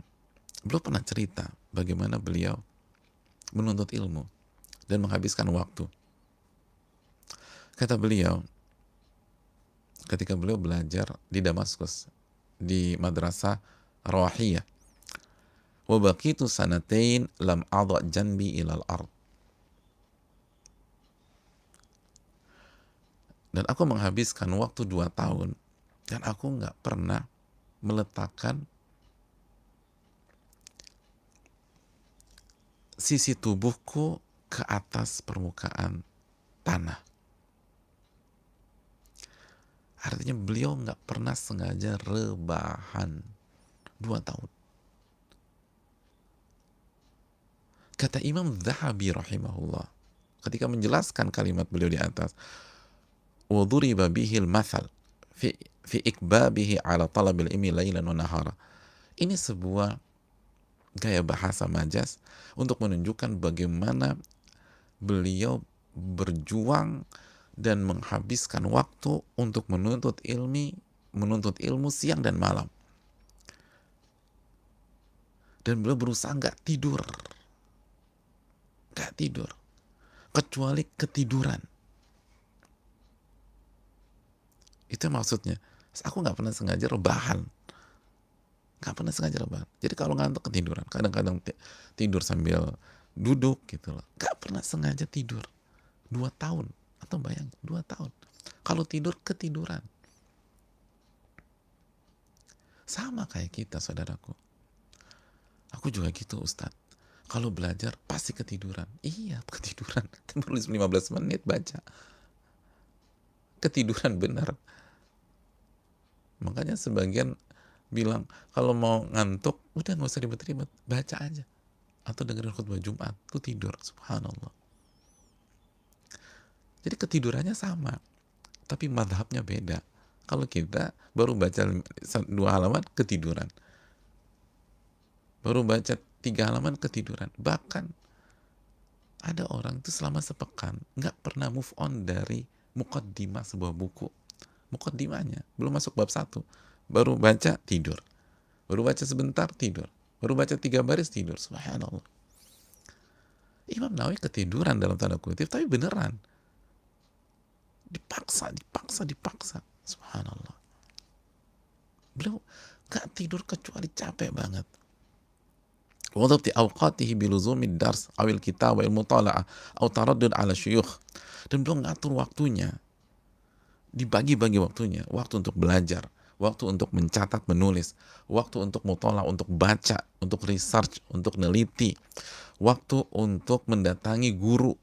beliau pernah cerita bagaimana beliau menuntut ilmu dan menghabiskan waktu. Kata beliau, ketika beliau belajar di Damaskus, di madrasah Rawahiyah, wa baqitu sanatain lam adha janbi ilal ard. Dan aku menghabiskan waktu 2 tahun dan aku nggak pernah meletakkan sisi tubuhku ke atas permukaan tanah. Artinya beliau nggak pernah sengaja rebahan 2 tahun. Kata Imam Zahabi rahimahullah ketika menjelaskan kalimat beliau di atas, وَضُرِبَ بِهِ الْمَثَلِ fi ikbabihi ala talabil ilmi lailan wa nahara. Ini sebuah gaya bahasa majas untuk menunjukkan bagaimana beliau berjuang dan menghabiskan waktu untuk menuntut ilmu siang dan malam. Dan beliau berusaha nggak tidur, kecuali ketiduran. Itu maksudnya. Aku nggak pernah sengaja rebahan. Jadi kalau ngantuk ketiduran. Kadang-kadang tidur sambil duduk gitu loh. Nggak pernah sengaja tidur. 2 tahun. Atau bayang 2 tahun. Kalau tidur ketiduran. Sama kayak kita, saudaraku. Aku juga gitu, Ustadz. Kalau belajar pasti ketiduran. Iya, ketiduran. Tulis 15 menit baca. Ketiduran benar. Makanya sebagian bilang kalau mau ngantuk udah nggak usah ribet-ribet, baca aja atau dengerin khutbah Jumat, tuh tidur. Subhanallah. Jadi ketidurannya sama, tapi madhabnya beda. Kalau kita baru baca 2 halaman ketiduran, baru baca 3 halaman ketiduran. Bahkan ada orang itu selama sepekan nggak pernah move on dari muqaddimah sebuah buku. Muqaddimahnya belum masuk bab 1, baru baca tidur, baru baca sebentar tidur, baru baca 3 baris tidur. Subhanallah. Imam Nawawi ketiduran dalam tanda kutip, tapi beneran dipaksa. Subhanallah. Beliau gak tidur kecuali capek banget. Wadabti awqatihi biluzumi dars awil kitab wal mutala'ah aw taraddud ala syuyukh. Dan beliau ngatur waktunya, dibagi-bagi waktunya, waktu untuk belajar, waktu untuk mencatat, menulis, waktu untuk mutala, untuk baca, untuk research, untuk neliti, waktu untuk mendatangi guru.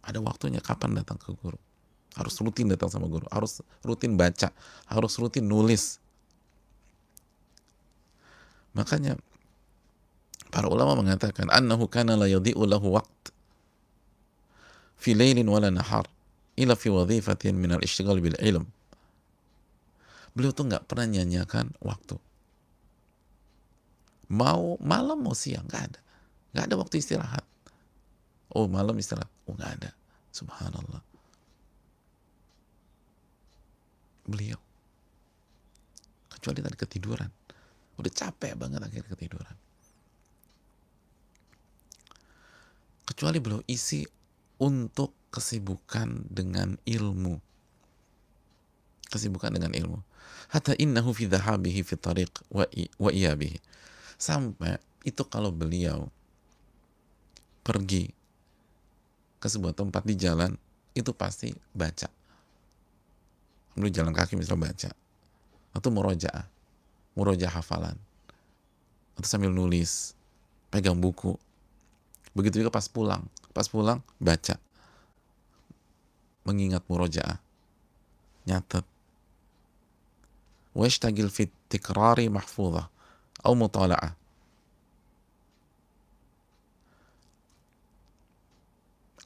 Ada waktunya kapan datang ke guru. Harus rutin datang sama guru, harus rutin baca, harus rutin nulis. Makanya para ulama mengatakan annahu kana la yadhi'u lahu waqt fi lailin wala nahar illa fi wadhifatin min al-ishtighal bil ilm. Beliau tuh nggak pernah nyanyiakan waktu. Mau malam mau siang nggak ada waktu istirahat. Oh malam istirahat, oh nggak ada. Subhanallah. Beliau kecuali tadi ketiduran, udah capek banget akhirnya ketiduran. Kecuali beliau isi untuk kesibukan dengan ilmu. Hatta innahu fi dhahabihi fi tariq wa iyabihi. Sampai itu kalau beliau pergi ke sebuah tempat di jalan, itu pasti baca. Beliau jalan kaki misalnya baca. Atau murojaah hafalan. Atau sambil nulis, pegang buku. Begitu juga pas pulang baca, mengingat murojaah, nyatet. Washtagil fit tikrari mahfudhah atau mutala'ah.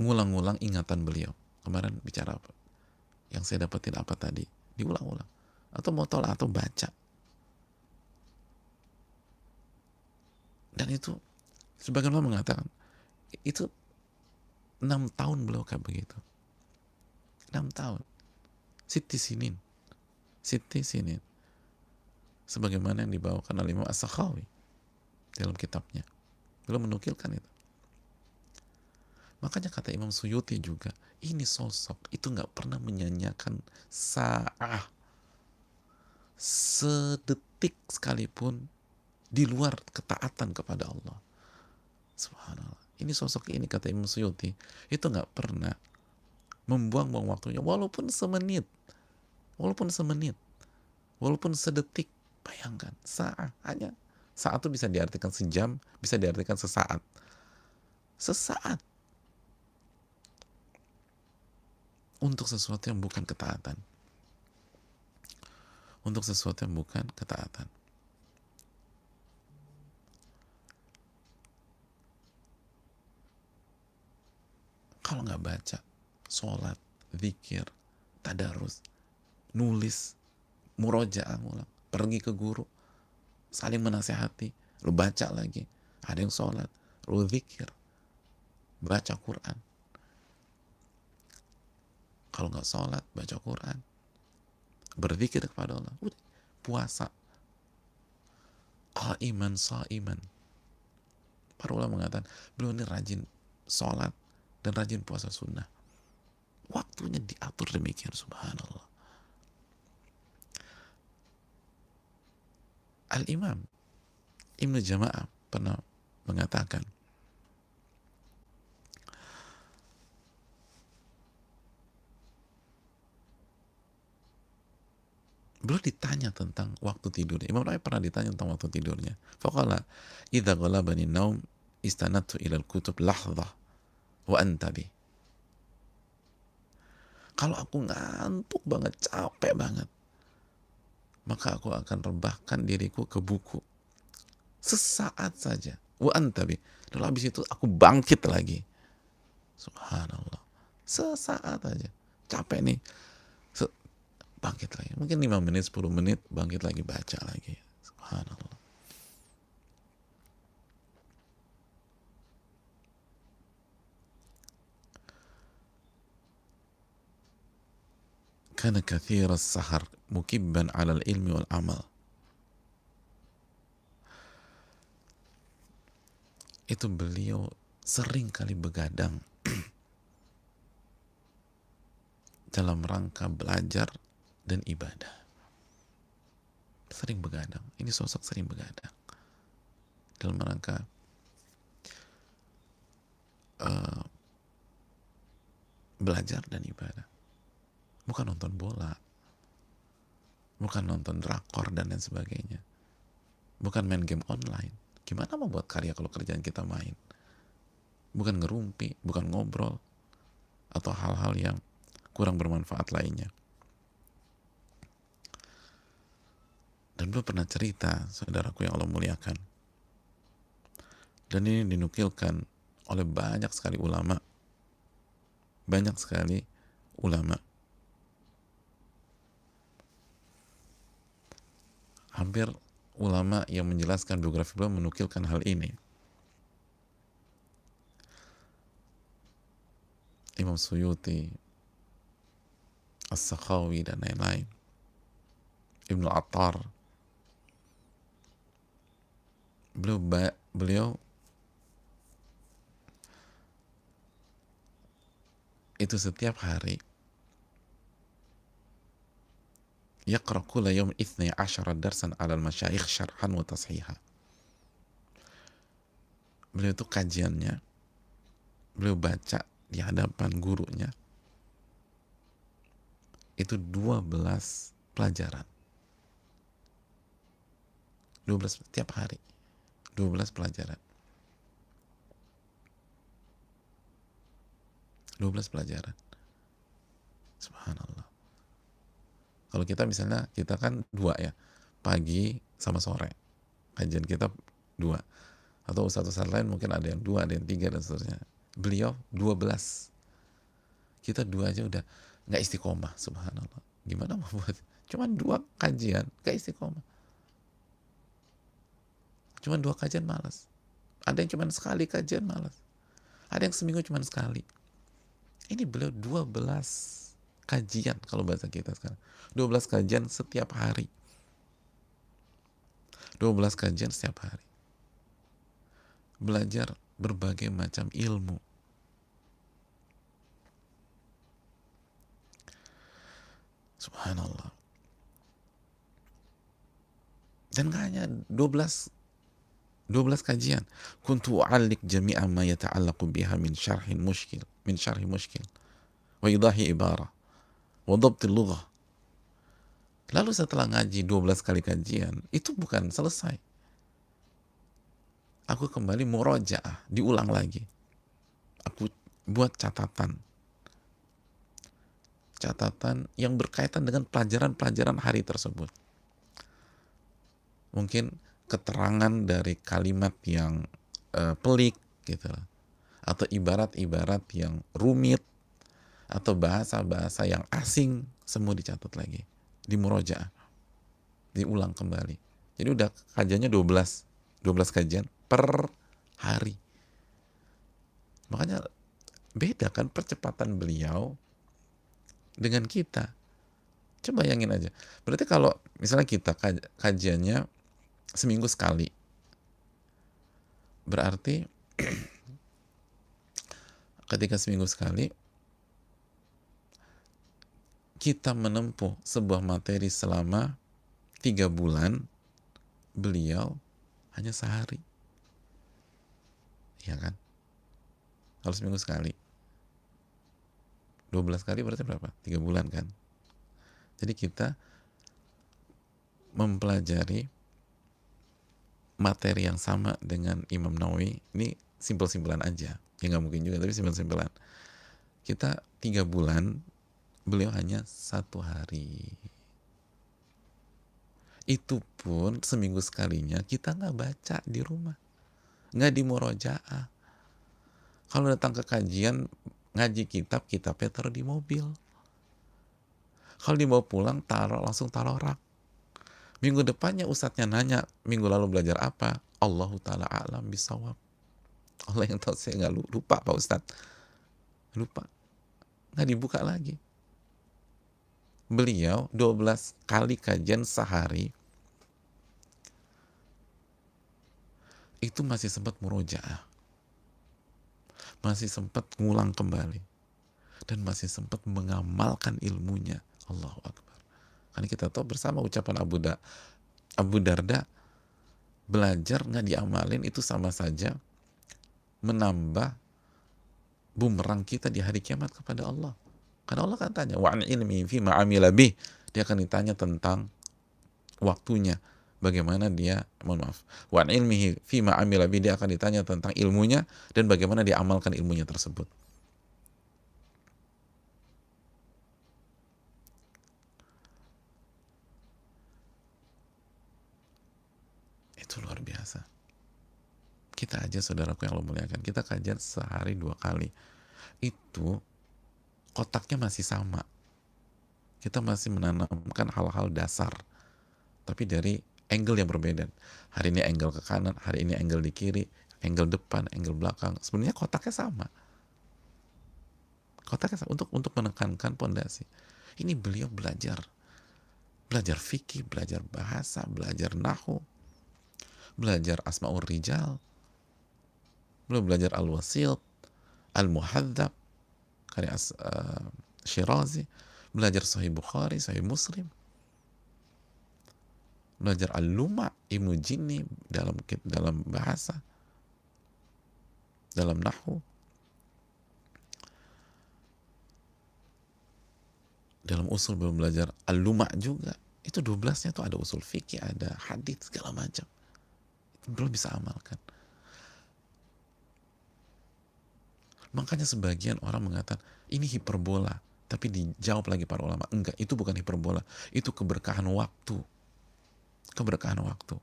Ngulang-ngulang ingatan beliau. Kemarin bicara apa? Yang saya dapetin apa tadi? Diulang-ulang. Atau mutala'ah atau baca. Dan itu sebagian orang mengatakan itu 6 tahun beliau kayak begitu. 6 tahun. Siti sinin. Sebagaimana yang dibawakan oleh Imam As-Sakhawi dalam kitabnya. Beliau menukilkan itu. Makanya kata Imam Suyuti juga, ini sosok itu nggak pernah menyanyiakan sa'ah sedetik sekalipun di luar ketaatan kepada Allah. Subhanallah. Ini sosok ini kata Imam Suyuti itu nggak pernah membuang-buang waktunya walaupun semenit, walaupun sedetik. Bayangkan, saat itu bisa diartikan sejam, bisa diartikan sesaat. Sesaat untuk sesuatu yang bukan ketaatan. Untuk sesuatu yang bukan ketaatan. Kalau nggak baca, sholat, zikir, tadarus, nulis, murojaah ngulang, pergi ke guru, saling menasehati, lu baca lagi, ada yang sholat, lu zikir, baca Quran. Kalau nggak sholat, baca Quran, berzikir kepada Allah, udah, puasa, qaiman saiman. Para ulama mengatakan beliau ini rajin sholat dan rajin puasa sunnah. Waktunya diatur demikian, subhanallah. Al-Imam Ibnu Jama'ah pernah mengatakan, beliau ditanya tentang waktu tidurnya. Imam Nawawi pernah ditanya tentang waktu tidurnya. Faqala, idza ghalabani naum istanatu ilal kutub lahdhah wa antabi. Kalau aku ngantuk banget, capek banget, maka aku akan rebahkan diriku ke buku. Sesaat saja. Wa antabi. Lalu habis itu aku bangkit lagi. Subhanallah. Sesaat aja. Capek nih. Bangkit lagi. Mungkin 5 menit, 10 menit, bangkit lagi, baca lagi. Subhanallah. Kana kathira sahar mukibban alal ilmi wal amal. Itu beliau sering kali begadang dalam rangka belajar dan ibadah. Sering begadang. Ini sosok sering begadang dalam rangka belajar dan ibadah. Bukan nonton bola, bukan nonton drakor dan lain sebagainya, bukan main game online. Gimana mau buat karya kalau kerjaan kita main? Bukan ngerumpi, bukan ngobrol, atau hal-hal yang kurang bermanfaat lainnya. Dan beliau pernah cerita, saudaraku yang Allah muliakan, dan ini dinukilkan oleh banyak sekali ulama, hampir ulama yang menjelaskan biografi beliau menukilkan hal ini. Imam Suyuti, As-Sakhawi, dan lain-lain, Ibnu Attar, beliau itu setiap hari yaqra kulla yawm 12 darsan 'ala al-masyayikh syarhan wa tashiha. Beliau itu kajiannya, beliau baca di hadapan gurunya itu 12 pelajaran. 12 setiap hari. 12 pelajaran. 12 pelajaran. Subhanallah. Kalau kita misalnya, kita kan 2 ya, pagi sama sore. Kajian kita 2. Atau ustadz lain mungkin ada yang 2, ada yang 3, dan seterusnya. Beliau 12. Kita 2 aja udah nggak istiqomah, subhanallah. Gimana mau buat? Cuman 2 kajian, nggak istiqomah. Cuman 2 kajian malas. Ada yang cuman sekali kajian malas. Ada yang seminggu cuman sekali. Ini beliau 12 kajian kalau bahasa kita sekarang. 12 kajian setiap hari. 12 kajian setiap hari. Belajar berbagai macam ilmu. Subhanallah. Dan gak hanya 12 kajian. Kuntu u'allik jami'a ma yata'allaqu biha min syarhi mushkil wa idahi ibarah wa dhabtil lughah. Lalu setelah ngaji 12 kali kajian, itu bukan selesai. Aku kembali murojaah, diulang lagi. Aku buat catatan yang berkaitan dengan pelajaran-pelajaran hari tersebut. Mungkin keterangan dari kalimat yang pelik gitu, atau ibarat-ibarat yang rumit, atau bahasa-bahasa yang asing, semua dicatat lagi, di murojaah, diulang kembali. Jadi udah kajiannya 12 kajian per hari. Makanya beda kan percepatan beliau dengan kita. Coba bayangin aja. Berarti kalau misalnya kita kajiannya seminggu sekali, berarti ketika seminggu sekali kita menempuh sebuah materi selama 3 bulan, beliau hanya sehari. Ya kan? Kalau seminggu sekali 12 kali berarti berapa? 3 bulan kan? Jadi kita mempelajari materi yang sama dengan Imam Nawawi. Ini simpel-simpelan aja, ya nggak mungkin juga, tapi simpel-simpelan. Kita 3 bulan, beliau hanya 1 hari. Itu pun seminggu sekalinya kita nggak baca di rumah, nggak di murojaah. Kalau datang ke kajian ngaji kitabnya taruh di mobil. Kalau dibawa pulang langsung taruh rak. Minggu depannya ustadznya nanya, minggu lalu belajar apa? Allahu ta'ala a'lam bisawab. Allah yang tahu, saya nggak lupa Pak Ustadz. Lupa. Nggak dibuka lagi. Beliau 12 kali kajian sehari, itu masih sempat murojaah, masih sempat ngulang kembali, dan masih sempat mengamalkan ilmunya. Allahu Akbar. Karena kita tahu bersama ucapan Abu Darda, belajar nggak diamalin itu sama saja menambah bumerang kita di hari kiamat kepada Allah. Karena Allah kan tanya, wa'an ilmi fima amila bih. Dia akan ditanya tentang waktunya, bagaimana dia, wa'an ilmihi fima amila bih, dia akan ditanya tentang ilmunya dan bagaimana dia amalkan ilmunya tersebut. Itu luar biasa. Kita aja, saudaraku yang Allah muliakan, kita kajian sehari 2 kali. Itu kotaknya masih sama. Kita masih menanamkan hal-hal dasar, tapi dari angle yang berbeda. Hari ini angle ke kanan, hari ini angle di kiri, angle depan, angle belakang. Sebenarnya kotaknya sama. Kotaknya sama untuk menekankan pondasi. Ini beliau belajar fikih, belajar bahasa, belajar nahwu, belajar asmaul rijal, belum belajar al-wasil, al-muhadzab karya Syirazi, belajar Sahih Bukhari, Sahih Muslim, belajar al-luma' Ibnu Jinni dalam bahasa, dalam nahwu, dalam usul belum belajar al-luma' juga. Itu 12-nya tuh ada usul fikih, ada hadits, segala macam. Belum bisa amalkan. Makanya sebagian orang mengatakan ini hiperbola, tapi dijawab lagi para ulama, enggak, itu bukan hiperbola, itu keberkahan waktu. Keberkahan waktu.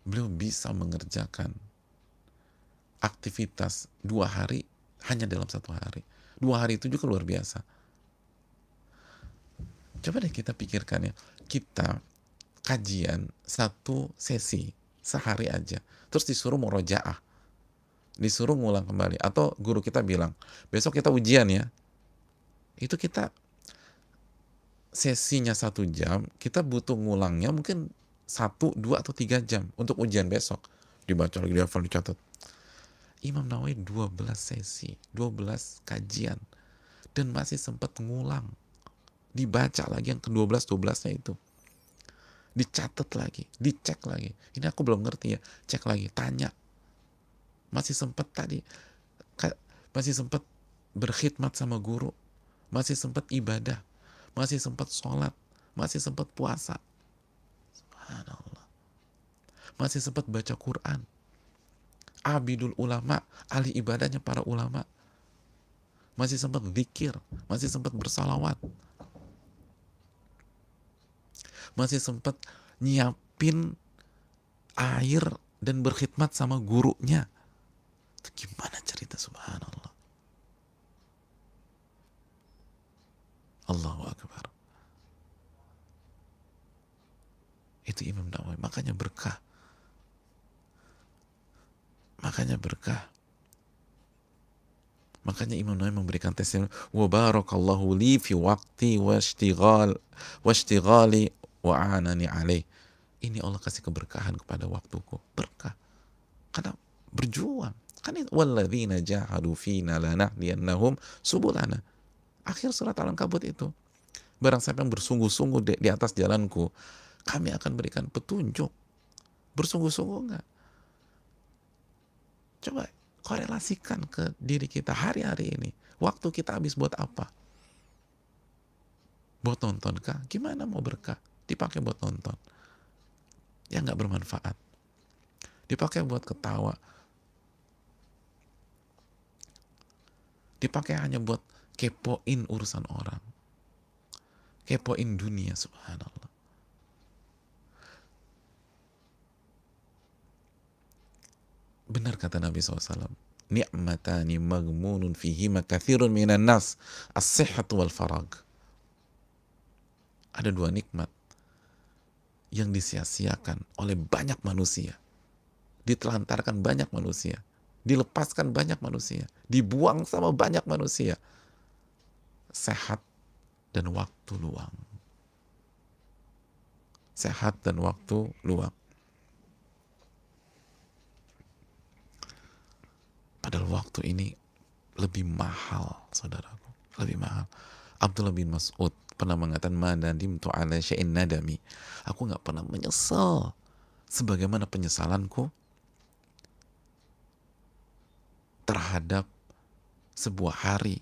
Beliau bisa mengerjakan aktivitas 2 hari hanya dalam 1 hari. 2 hari itu juga luar biasa. Coba deh kita pikirkan ya, kita kajian 1 sesi sehari aja, terus disuruh murojaah, disuruh ngulang kembali, atau guru kita bilang besok kita ujian ya, itu kita sesinya 1 jam, kita butuh ngulangnya mungkin 1, 2, atau 3 jam untuk ujian besok. Dibaca lagi, dihafal, dicatat. Imam Nawawi 12 sesi, 12 kajian, dan masih sempat ngulang, dibaca lagi yang ke-12-12-nya itu, dicatat lagi, dicek lagi, ini aku belum ngerti ya, cek lagi, tanya, masih sempat tadi, masih sempat berkhidmat sama guru, masih sempat ibadah, masih sempat sholat, masih sempat puasa, subhanallah, masih sempat baca Quran, abidul ulama, ahli ibadahnya para ulama, masih sempat zikir, masih sempat bersalawat, masih sempat nyiapin air dan berkhidmat sama gurunya. Itu gimana cerita, subhanallah. Allahu Akbar. Itu Imam Nawawi, makanya berkah. Makanya berkah. Makanya Imam Nawawi memberikan testimoni, wa barakallahu li fi waqti washtighali wa anani alaih. Ini Allah kasih keberkahan kepada waktuku, berkah. Karena berjuang. Kan itu walladzina jahadu fina lanahdiyannahum subulana. Akhir surat Al-Ankabut itu. Barang siapa yang bersungguh-sungguh di atas jalanku, kami akan berikan petunjuk. Bersungguh-sungguh enggak? Coba korelasikan ke diri kita hari-hari ini. Waktu kita habis buat apa? Buat nonton kah? Gimana mau berkah? Dipakai buat nonton. Ya nggak bermanfaat. Dipakai buat ketawa. Dipakai hanya buat kepoin urusan orang. Kepoin dunia, subhanallah. Benar kata Nabi SAW, ni'matani maghmunun fihima kathirun minan nas, as-sihhatu wal farag. Ada dua nikmat yang disia-siakan oleh banyak manusia, ditelantarkan banyak manusia, dilepaskan banyak manusia, dibuang sama banyak manusia. Sehat dan waktu luang. Sehat dan waktu luang. Padahal waktu ini lebih mahal, saudaraku. Lebih mahal. Abdullah bin Mas'ud pernah mengatakan, ma nadimtu ala syai'in nadami. Aku nggak pernah menyesal sebagaimana penyesalanku terhadap sebuah hari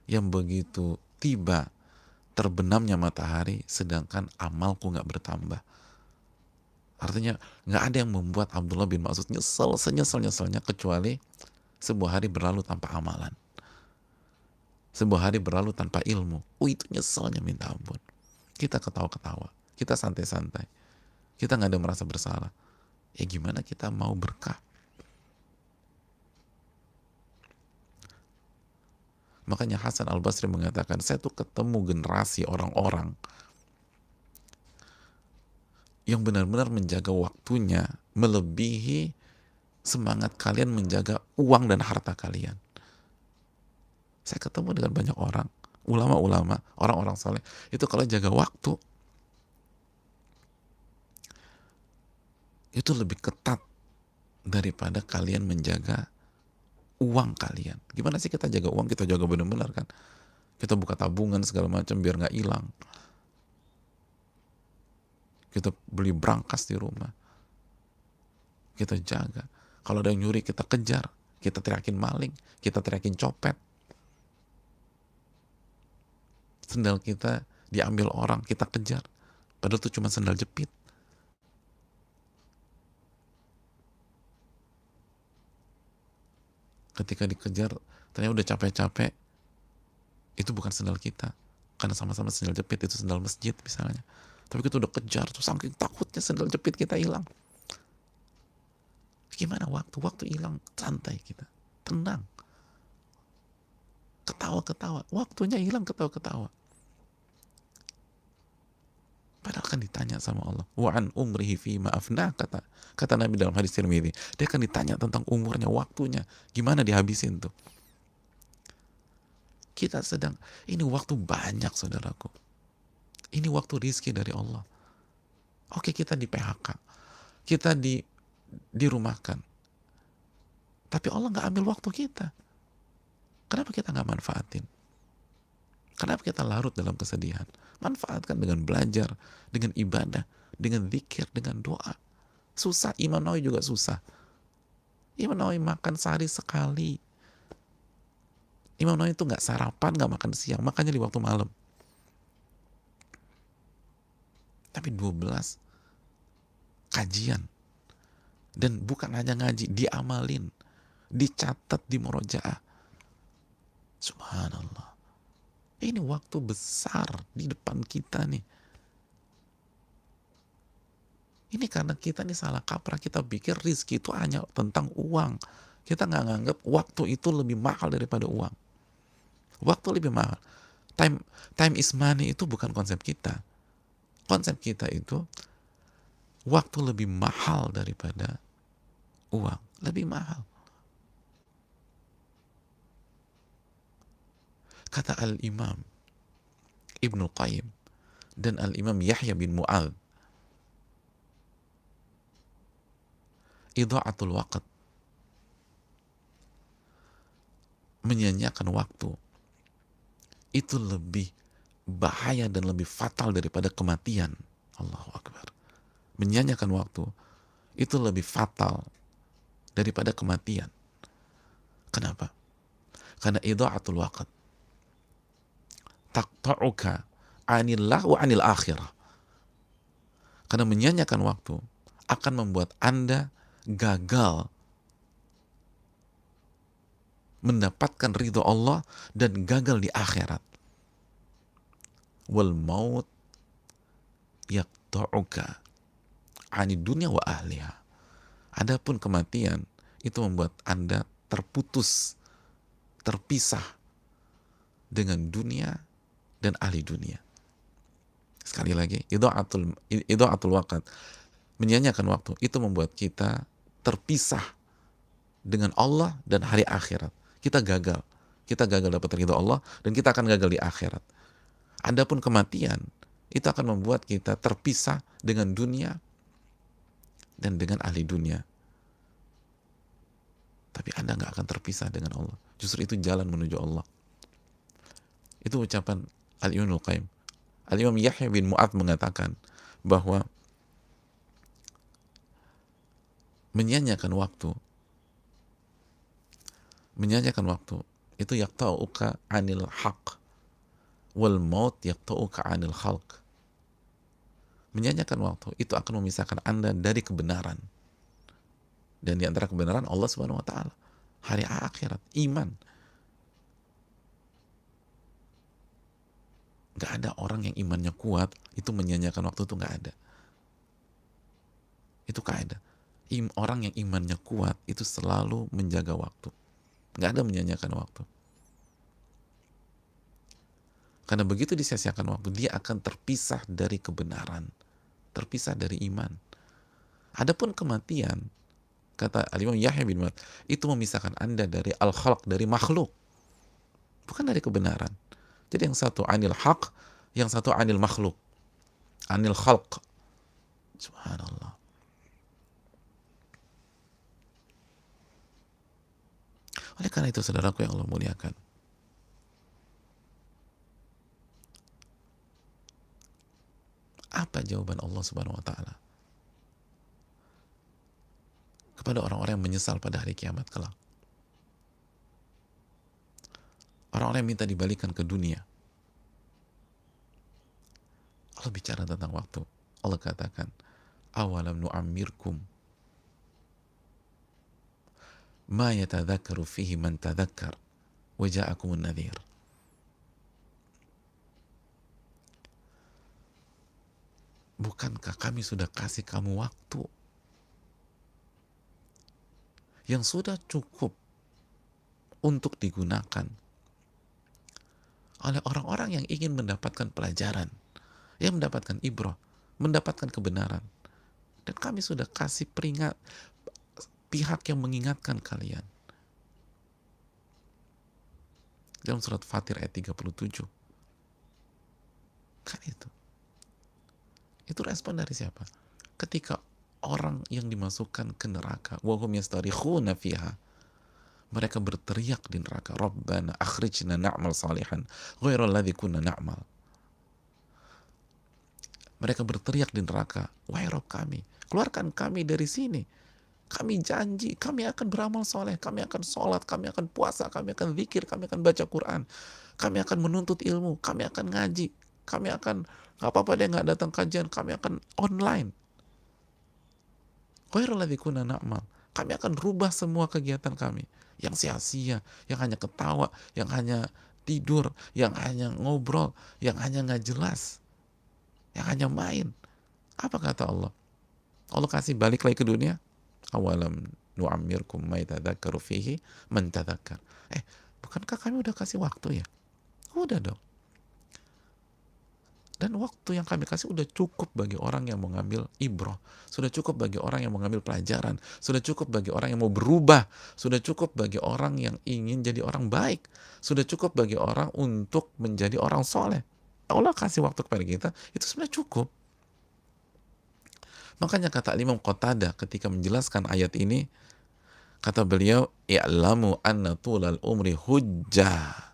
yang begitu tiba terbenamnya matahari sedangkan amalku nggak bertambah. Artinya nggak ada yang membuat Abdullah bin Mas'ud nyesel senyesal-nyesalnya kecuali sebuah hari berlalu tanpa amalan, sebuah hari berlalu tanpa ilmu. Itu nyeselnya minta ampun. Kita ketawa-ketawa, kita santai-santai, kita nggak ada merasa bersalah. Ya gimana kita mau berkah? Makanya Hasan Al-Basri mengatakan, saya tuh ketemu generasi orang-orang yang benar-benar menjaga waktunya melebihi semangat kalian menjaga uang dan harta kalian. Saya ketemu dengan banyak orang, ulama-ulama, orang-orang saleh, itu kalau jaga waktu itu lebih ketat daripada kalian menjaga uang kalian. Gimana sih kita jaga uang? Kita jaga benar-benar kan. Kita buka tabungan segala macam biar nggak hilang. Kita beli brankas di rumah. Kita jaga. Kalau ada yang nyuri kita kejar. Kita teriakin maling. Kita teriakin copet. Sendal kita diambil orang, kita kejar. Padahal itu cuma sendal jepit. Ketika dikejar, ternyata udah capek-capek, itu bukan sendal kita. Karena sama-sama sendal jepit, itu sendal masjid misalnya. Tapi kita udah kejar, tuh saking takutnya sendal jepit kita hilang. Gimana waktu? Waktu hilang, santai kita. Tenang. Ketawa-ketawa. Waktunya hilang, ketawa-ketawa. Padahal kan ditanya sama Allah. Wa'an umrihi fima afnah, kata Nabi dalam hadis Tirmidzi. Dia kan ditanya tentang umurnya, waktunya. Gimana dihabisin tuh? Kita sedang, ini waktu banyak saudaraku. Ini waktu rizki dari Allah. Oke, kita di PHK. Kita dirumahkan. Tapi Allah nggak ambil waktu kita. Kenapa kita nggak manfaatin? Kenapa kita larut dalam kesedihan? Manfaatkan dengan belajar, dengan ibadah, dengan zikir, dengan doa. Susah, Imam Nawawi juga susah. Imam Nawawi makan sehari sekali. Imam Nawawi itu nggak sarapan, nggak makan siang, makannya di waktu malam. Tapi 12 kajian. Dan bukan hanya ngaji, diamalin, dicatat di murojaah. Subhanallah. Ini waktu besar di depan kita nih. Ini karena kita nih salah kaprah, kita pikir rizki itu hanya tentang uang. Kita nggak nganggap waktu itu lebih mahal daripada uang. Waktu lebih mahal. Time is money itu bukan konsep kita. Konsep kita itu waktu lebih mahal daripada uang. Lebih mahal. Kata Al-Imam Ibnul Qayyim dan Al-Imam Yahya bin Mu'adz, idha'atul waqt, menyanyiakan waktu, itu lebih bahaya dan lebih fatal daripada kematian. Allahu Akbar. Menyanyiakan waktu itu lebih fatal daripada kematian. Kenapa? Karena idha'atul waqt taqta'uka anillah wa anil akhirah. Karena menyanyiakan waktu akan membuat Anda gagal mendapatkan ridho Allah dan gagal di akhirat. Wal maut yaqta'uka anid dunya wa ahliha. Adapun kematian itu membuat Anda terputus, terpisah dengan dunia dan ahli dunia. Sekali lagi, idha'atul waqt, menyanyiakan waktu, itu membuat kita terpisah dengan Allah dan hari akhirat. Kita gagal dapat ridho Allah dan kita akan gagal di akhirat. Adapun kematian itu akan membuat kita terpisah dengan dunia dan dengan ahli dunia. Tapi Anda nggak akan terpisah dengan Allah. Justru itu jalan menuju Allah. Itu ucapan Al-Imam Al-Qayyim. Al-Imam Yahya bin Mu'adz mengatakan bahwa menyanyiakan waktu itu yaqta'uka anil haq wal maut yaqta'uka anil khalq. Menyanyiakan waktu itu akan memisahkan Anda dari kebenaran. Dan di antara kebenaran Allah Subhanahu wa taala, hari akhirat, iman. Gak ada orang yang imannya kuat itu menyanyiakan waktu, itu gak ada. Itu kaidah. Orang yang imannya kuat itu selalu menjaga waktu. Gak ada menyanyiakan waktu. Karena begitu disia-siakan waktu, dia akan terpisah dari kebenaran, terpisah dari iman. Adapun kematian, kata Al-Imam Yahya bin Mu'adz, itu memisahkan Anda dari al-khalq, dari makhluk, bukan dari kebenaran. Jadi yang satu anil haq, yang satu anil makhluk, anil khalq. Subhanallah. Oleh karena itu, saudaraku yang Allah muliakan, apa jawaban Allah Subhanahu wa taala kepada orang-orang yang menyesal pada hari kiamat kelak? Orang-orang yang minta dibalikan ke dunia. Allah bicara tentang waktu. Allah katakan, awalam nu'ammirkum ma yatadzakkaru fihi man tadzakkar wa ja'akumun nadhir. Bukankah kami sudah kasih kamu waktu yang sudah cukup untuk digunakan oleh orang-orang yang ingin mendapatkan pelajaran, yang mendapatkan ibrah, mendapatkan kebenaran. Dan kami sudah kasih peringat pihak yang mengingatkan kalian. Dalam surat Fatir ayat 37. Kan itu. Itu respon dari siapa? Ketika orang yang dimasukkan ke neraka, wa hum yastarikhuna fiha, Mereka berteriak di neraka, Rabbana akhrijna na'mal salihan ghairal ladzi kunna na'mal. Mereka berteriak di neraka, wahai Rabb kami, keluarkan kami dari sini. Kami janji, kami akan beramal soleh, kami akan sholat, kami akan puasa, kami akan zikir, kami akan baca Quran, kami akan menuntut ilmu, kami akan ngaji, kami akan, gak apa-apa deh gak datang kajian, kami akan online. Ghairul ladzi kunna na'mal. Kami akan rubah semua kegiatan kami yang sia-sia, yang hanya ketawa, yang hanya tidur, yang hanya ngobrol, yang hanya nggak jelas, yang hanya main. Apa kata Allah? Allah kasih balik lagi ke dunia. Awalam nu'ammirkum ma yatadzakkaru fihi man tadzakkar. Bukankah kami udah kasih waktu ya? Udah dong. Dan waktu yang kami kasih udah cukup bagi orang yang mau ngambil ibrah, sudah cukup bagi orang yang mau ngambil pelajaran, sudah cukup bagi orang yang mau berubah, sudah cukup bagi orang yang ingin jadi orang baik, sudah cukup bagi orang untuk menjadi orang soleh. Allah kasih waktu kepada kita, itu sebenarnya cukup. Makanya kata Imam Qatadah ketika menjelaskan ayat ini, kata beliau, i'lamu anna tulal umri hujjah.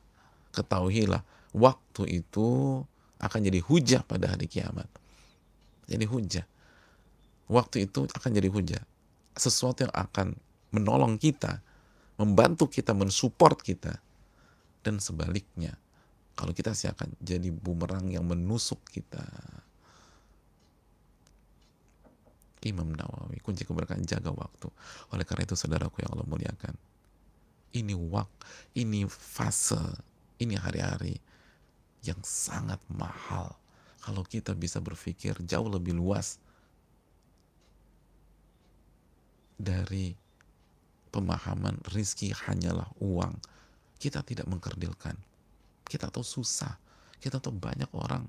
Ketahuilah, waktu itu akan jadi hujah pada hari kiamat. Jadi hujah. Waktu itu akan jadi hujah. Sesuatu yang akan menolong kita, membantu kita, mensupport kita. Dan sebaliknya, kalau kita sih akan jadi bumerang yang menusuk kita. Imam Nawawi, kunci keberkahan jaga waktu. Oleh karena itu saudaraku yang Allah muliakan, ini ini fase, ini hari-hari yang sangat mahal kalau kita bisa berpikir jauh lebih luas dari pemahaman rizki hanyalah uang. Kita tidak mengkerdilkan. Kita tahu susah. Kita tahu banyak orang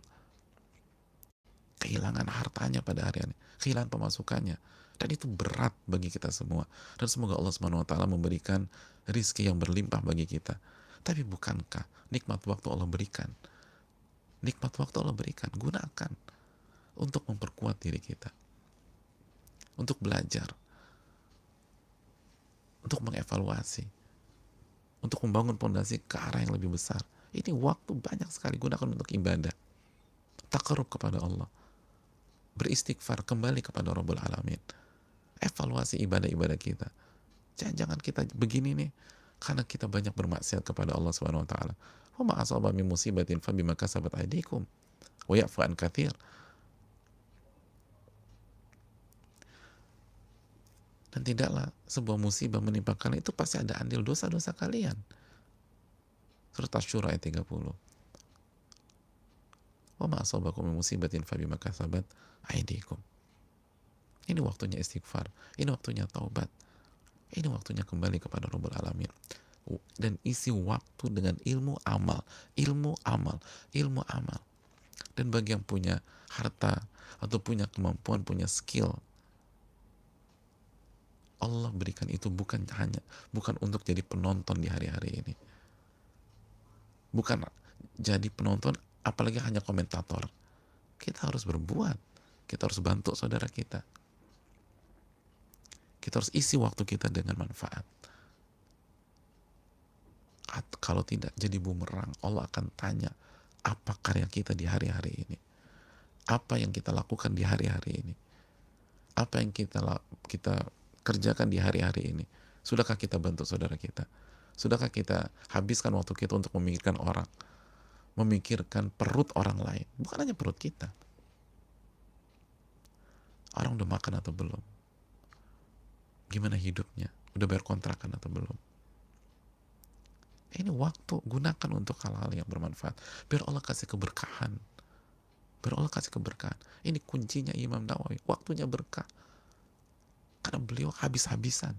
kehilangan hartanya pada hari ini, kehilangan pemasukannya. Dan itu berat bagi kita semua. Dan semoga Allah SWT memberikan rizki yang berlimpah bagi kita. Tapi bukankah nikmat waktu Allah berikan? Nikmat waktu Allah berikan, gunakan untuk memperkuat diri kita, untuk belajar, untuk mengevaluasi, untuk membangun fondasi ke arah yang lebih besar. Ini waktu banyak sekali, gunakan untuk ibadah, taqarrub kepada Allah, beristighfar, kembali kepada Rabbul Alamin, evaluasi ibadah-ibadah kita. Jangan kita begini nih, karena kita banyak bermaksiat kepada Allah Subhanahu wa taala. Wa ma asaba min musibatin fa bima kasabat aydikum wa ya'fu an katsir. Dan tidaklah sebuah musibah menimpa kalian itu pasti ada andil dosa-dosa kalian. Surat Asy-Syura ayat 30. Wa ma asabakum min musibatin fa bima kasabat aydikum. Ini waktunya istighfar, ini waktunya taubat, ini waktunya kembali kepada Rabbul Alamin. Dan isi waktu dengan ilmu amal, ilmu amal, ilmu amal. Dan bagi yang punya harta atau punya kemampuan, punya skill, Allah berikan itu bukan untuk jadi penonton di hari-hari ini, bukan jadi penonton, apalagi hanya komentator. Kita harus berbuat, kita harus bantu saudara kita, kita harus isi waktu kita dengan manfaat. Kalau tidak, jadi bumerang. Allah akan tanya, apa karya kita di hari-hari ini? Apa yang kita lakukan di hari-hari ini? Apa yang kita kerjakan di hari-hari ini? Sudahkah kita bantu saudara kita? Sudahkah kita habiskan waktu kita untuk memikirkan orang? Memikirkan perut orang lain, bukan hanya perut kita. Orang udah makan atau belum? Gimana hidupnya? Udah bayar kontrakan atau belum? Ini waktu, gunakan untuk hal-hal yang bermanfaat. Biar Allah kasih keberkahan. Biar Allah kasih keberkahan. Ini kuncinya Imam Nawawi. Waktunya berkah. Karena beliau habis-habisan.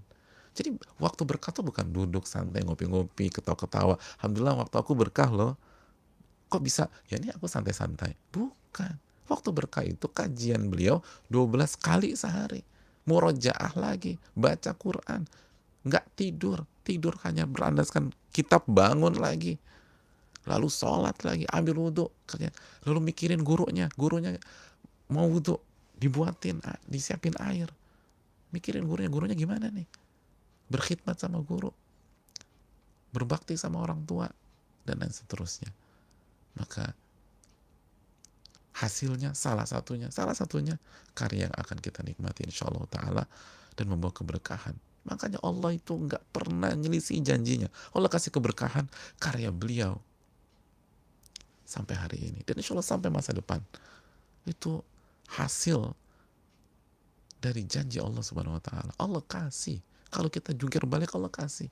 Jadi waktu berkah itu bukan duduk santai, ngopi-ngopi, ketawa-ketawa. Alhamdulillah waktu aku berkah loh. Kok bisa? Ya ini aku santai-santai. Bukan. Waktu berkah itu kajian beliau 12 kali sehari. Murojaah lagi. Baca Quran. Nggak tidur hanya berandaskan kitab, bangun lagi, lalu sholat lagi, ambil wudhu, lalu mikirin gurunya mau wudhu, dibuatin, disiapin air, mikirin gurunya gimana nih, berkhidmat sama guru, berbakti sama orang tua, dan lain seterusnya. Maka hasilnya salah satunya karya yang akan kita nikmati insyaallah ta'ala dan membawa keberkahan. Makanya Allah itu nggak pernah nyelisih janjinya. Allah kasih keberkahan karya beliau sampai hari ini, dan insya Allah sampai masa depan. Itu hasil dari janji Allah subhanahu wa ta'ala. Allah kasih. Kalau kita jungkir balik, Allah kasih.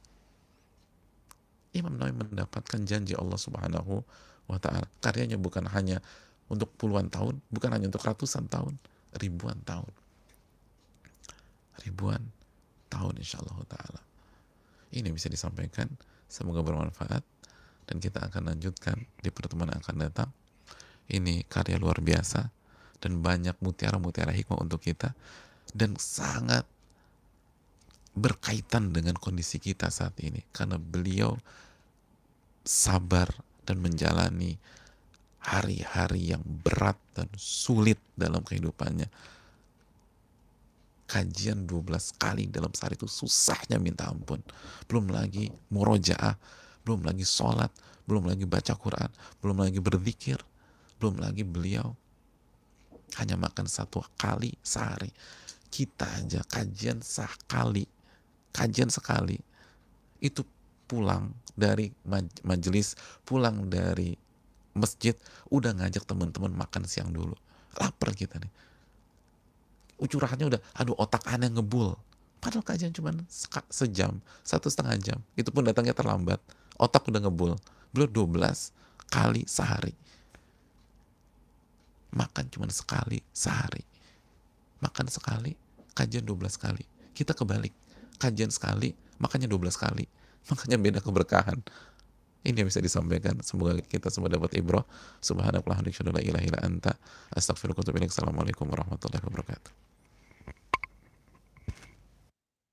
Imam Nawawi mendapatkan janji Allah subhanahu wa ta'ala. Karyanya bukan hanya untuk puluhan tahun, bukan hanya untuk ratusan tahun, ribuan tahun. Ribuan tahun insya Allah ta'ala. Ini bisa disampaikan, semoga bermanfaat, dan kita akan lanjutkan di pertemuan yang akan datang. Ini karya luar biasa, dan banyak mutiara-mutiara hikmah untuk kita, dan sangat berkaitan dengan kondisi kita saat ini, karena beliau sabar dan menjalani hari-hari yang berat dan sulit dalam kehidupannya. Kajian 12 kali dalam sehari itu susahnya minta ampun. Belum lagi murojaah, belum lagi sholat, belum lagi baca Quran, belum lagi berzikir, belum lagi beliau hanya makan 1 kali sehari. Kita aja kajian sekali itu pulang dari majelis, pulang dari masjid, udah ngajak teman-teman makan siang dulu. Lapar kita nih. Curhatnya udah, aduh otak aneh ngebul. Padahal kajian cuma sejam, 1,5 jam. Itu pun datangnya terlambat. Otak udah ngebul. Beliau 12 kali sehari. Makan cuma sekali sehari. Makan sekali, kajian 12 kali. Kita kebalik. Kajian sekali, makannya 12 kali. Makanya beda keberkahan. Ini yang bisa disampaikan. Semoga kita semua dapat ibrah. Subhanakallahumma wa bihamdika, asyhadu an la ilaha illa anta, astaghfiruka wa atubu ilaik. Assalamualaikum warahmatullahi wabarakatuh.